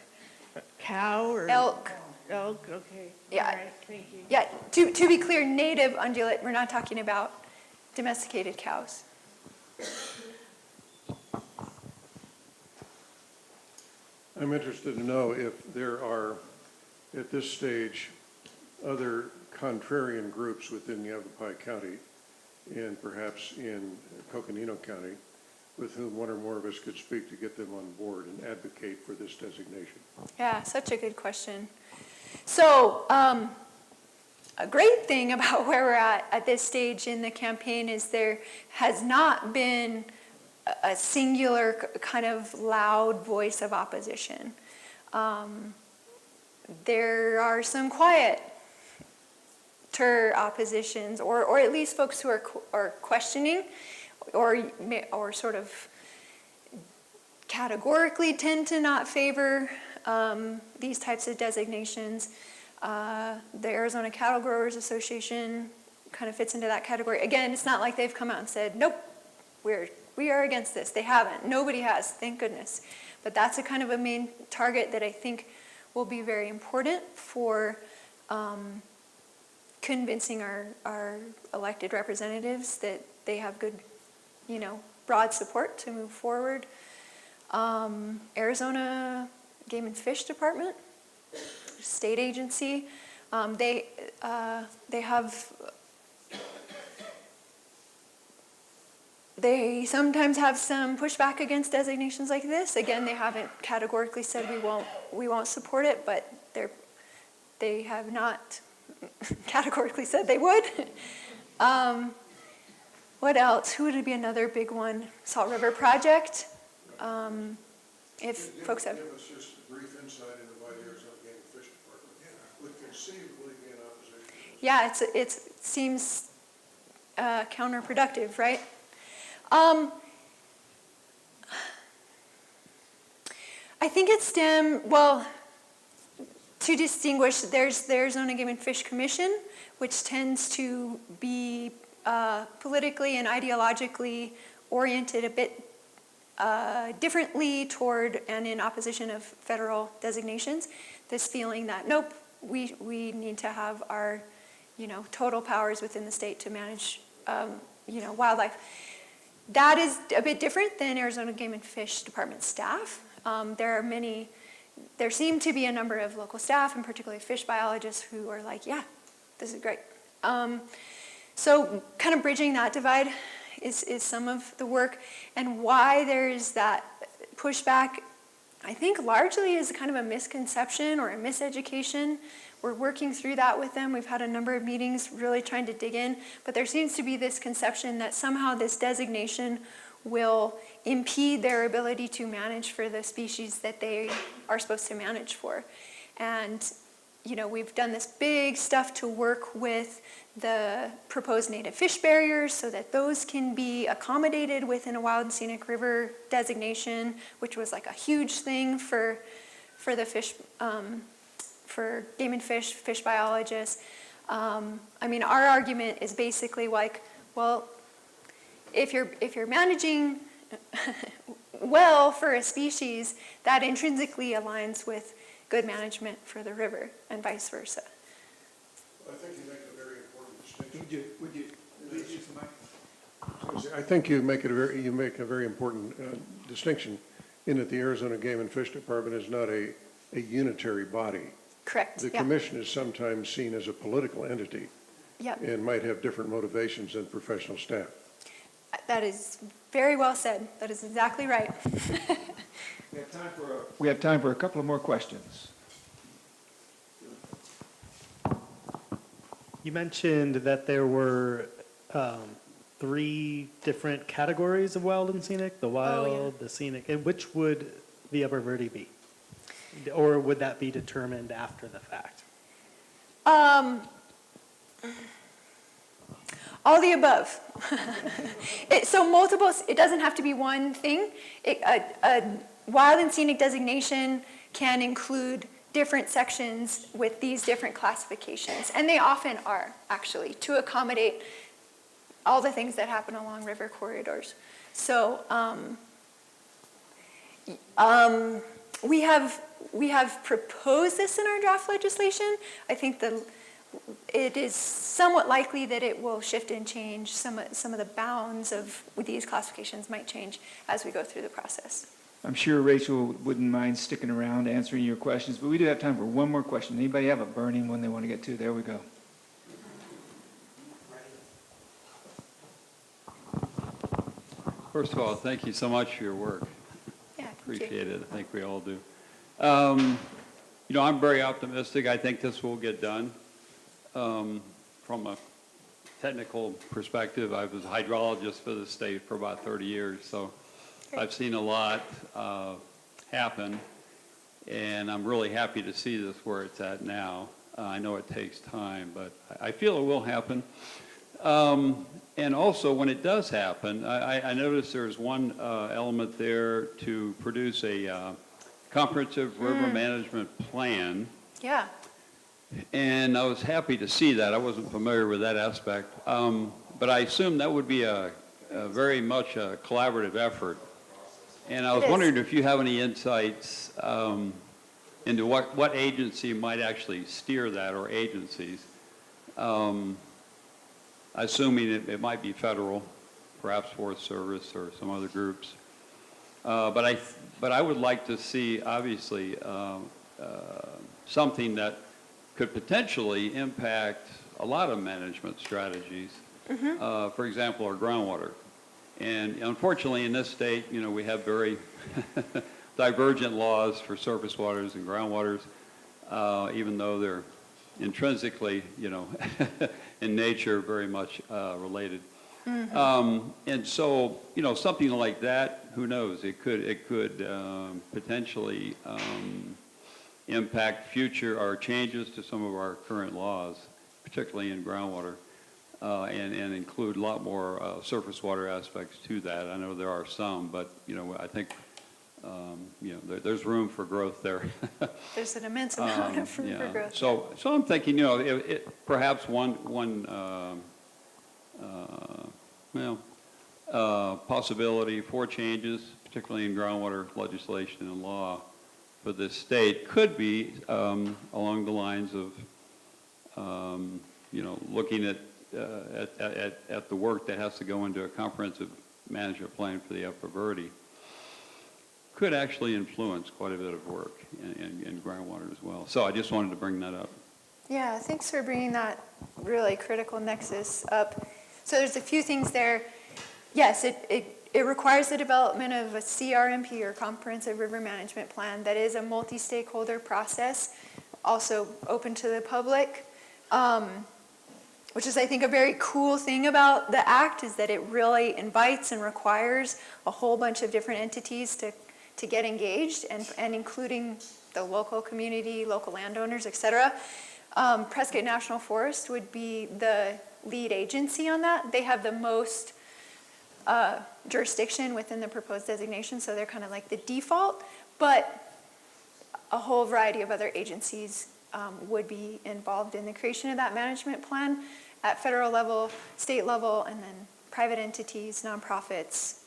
Cow or? elk. Elk, okay. Yeah. All right, thank you. Yeah, to be clear, native ungulate, we're not talking about domesticated cows. I'm interested to know if there are, at this stage, other contrarian groups within Yavapai County and perhaps in Coconino County with whom one or more of us could speak to get them on board and advocate for this designation. Yeah, such a good question. So, a great thing about where we're at this stage in the campaign is there has not been a singular kind of loud voice of opposition. There are some quieter oppositions, or at least folks who are questioning, or sort of categorically tend to not favor these types of designations. The Arizona Cattle Growers Association kind of fits into that category. Again, it's not like they've come out and said, nope, we are against this. They haven't. Nobody has, thank goodness. But that's a kind of a main target that I think will be very important for convincing our elected representatives that they have good, broad support to move forward. Arizona Game and Fish Department, state agency, they sometimes have some pushback against designations like this. Again, they haven't categorically said we won't support it, but they have not categorically said they would. What else? Who would be another big one? Salt River Project. If folks have. Give us just a brief insight into why the Arizona Game and Fish Department would conceivably be in opposition. Yeah, it seems counterproductive, right? I think it's to distinguish, there's the Arizona Game and Fish Commission, which tends to be politically and ideologically oriented a bit differently toward and in opposition of federal designations. This feeling that, nope, we need to have our, total powers within the state to manage, wildlife. That is a bit different than Arizona Game and Fish Department staff. There seem to be a number of local staff, and particularly fish biologists, who are like, yeah, this is great. So kind of bridging that divide is some of the work, and why there's that pushback, I think largely is kind of a misconception or a miseducation. We're working through that with them. We've had a number of meetings really trying to dig in, but there seems to be this conception that somehow this designation will impede their ability to manage for the species that they are supposed to manage for. And, we've done this big stuff to work with the proposed native fish barriers so that those can be accommodated within a Wild and Scenic River designation, which was like a huge thing for the fish, for game and fish biologists. Our argument is basically like, well, if you're managing well for a species, that intrinsically aligns with good management for the river, and vice versa. I think you make a very important distinction. Would you please use the mic? I think you make a very important distinction in that the Arizona Game and Fish Department is not a unitary body. Correct. The yeah. commission is sometimes seen as a political entity Yep. and might have different motivations than professional staff. That is very well said. That is exactly right. We have time for a couple of more questions. You mentioned that there were 3 different categories of wild and scenic, the wild, the scenic, and which would the Upper Verde be? Or would that be determined after the fact? All the above. So multiple, it doesn't have to be one thing. A wild and scenic designation can include different sections with these different classifications. And they often are, actually, to accommodate all the things that happen along river corridors. So we have proposed this in our draft legislation. I think it is somewhat likely that it will shift and change. Some of the bounds of these classifications might change as we go through the process. I'm sure Rachel wouldn't mind sticking around answering your questions, but we do have time for one more question. Anybody have a burning one they want to get to? There we go. First of all, thank you so much for your work. Yeah, thank you. Appreciate it. I think we all do. I'm very optimistic. I think this will get done. From a technical perspective, I was a hydrologist for the state for about 30 years, so I've seen a lot happen, and I'm really happy to see this where it's at now. I know it takes time, but I feel it will happen. And also, when it does happen, I noticed there's one element there to produce a comprehensive river management plan. Yeah. And I was happy to see that. I wasn't familiar with that aspect. But I assume that would be a very much a collaborative effort. And I was wondering if you have any insights into what agency might actually steer that, or agencies. Assuming it might be federal, perhaps Forest Service or some other groups. But I would like to see, obviously, something that could potentially impact a lot of management strategies. For example, our groundwater. And unfortunately, in this state, we have very divergent laws for surface waters and groundwaters, even though they're intrinsically, in nature, very much related. And so, something like that, who knows? It could potentially impact future or changes to some of our current laws, particularly in groundwater, and include a lot more surface water aspects to that. I know there are some, but I think there's room for growth there. There's an immense amount of room for growth. So I'm thinking, perhaps one possibility for changes, particularly in groundwater legislation and law for this state, could be along the lines of, looking at the work that has to go into a comprehensive management plan for the Upper Verde. Could actually influence quite a bit of work in groundwater as well. So I just wanted to bring that up. Yeah, thanks for bringing that really critical nexus up. So there's a few things there. Yes, it requires the development of a CRMP, or Comprehensive River Management Plan, that is a multi-stakeholder process, also open to the public, which is, I think, a very cool thing about the act, is that it really invites and requires a whole bunch of different entities to get engaged, and including the local community, local landowners, et cetera. Prescott National Forest would be the lead agency on that. They have the most jurisdiction within the proposed designation, so they're kind of like the default, but a whole variety of other agencies would be involved in the creation of that management plan at federal level, state level, and then private entities, nonprofits,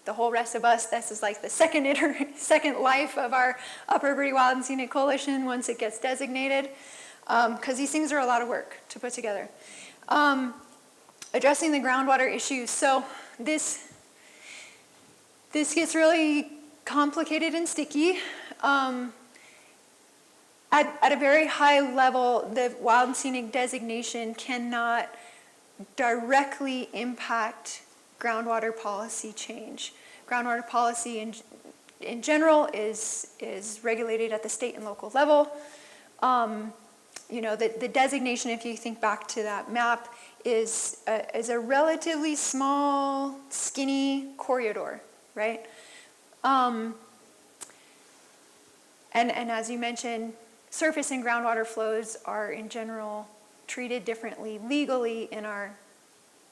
the whole rest of us. This is like the second life of our Upper Verde Wild and Scenic Coalition once it gets designated, because these things are a lot of work to put together. Addressing the groundwater issues. So this gets really complicated and sticky. At a very high level, the Wild and Scenic designation cannot directly impact groundwater policy change. Groundwater policy in general is regulated at the state and local level. The designation, if you think back to that map, is a relatively small, skinny corridor, right? And as you mentioned, surface and groundwater flows are in general treated differently legally in our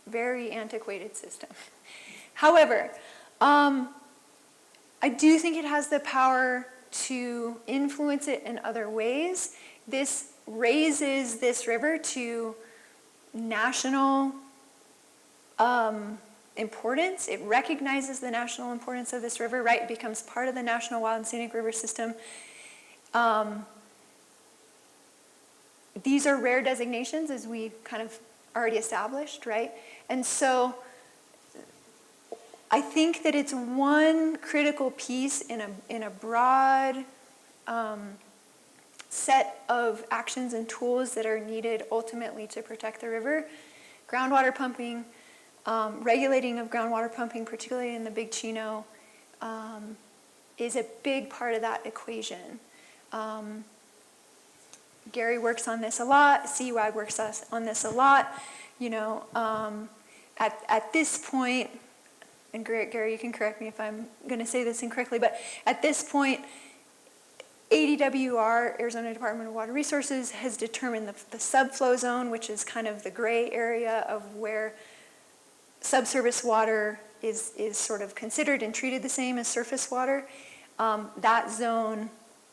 very antiquated system. However, I do think it has the power to influence it in other ways. This raises this river to national importance. It recognizes the national importance of this river, right? It becomes part of the National Wild and Scenic River System. These are rare designations, as we kind of already established, right? And so I think that it's one critical piece in a broad set of actions and tools that are needed ultimately to protect the river. Groundwater pumping, regulating of groundwater pumping, particularly in the Big Chino, is a big part of that equation. Gary works on this a lot. CUI works on this a lot. You know, at this point, and Gary, you can correct me if I'm going to say this incorrectly, but at this point, ADWR, Arizona Department of Water Resources, has determined the subflow zone, which is kind of the gray area of where subsurface water is sort of considered and treated the same as surface water. That zone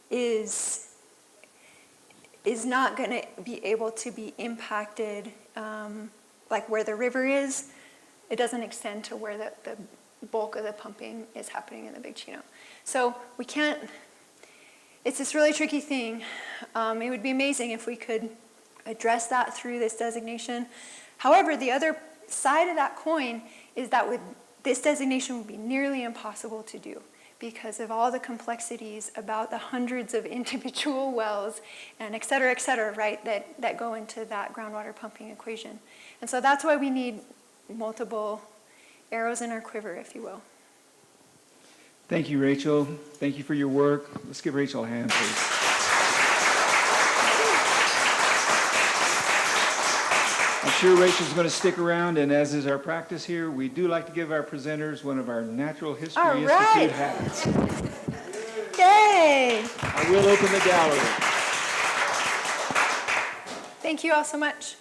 is not going to be able to be impacted like where the river is. It doesn't extend to where the bulk of the pumping is happening in the Big Chino. So we can't, it's this really tricky thing. It would be amazing if we could address that through this designation. However, the other side of that coin is that with this designation would be nearly impossible to do because of all the complexities about the hundreds of individual wells and et cetera, right, that go into that groundwater pumping equation. And so that's why we need multiple arrows in our quiver, if you will. Thank you, Rachel. Thank you for your work. Let's give Rachel a hand, please. I'm sure Rachel's going to stick around, and as is our practice here, we do like to give our presenters one of our Natural History Institute hats. Yay! I will open the gallery. Thank you all so much.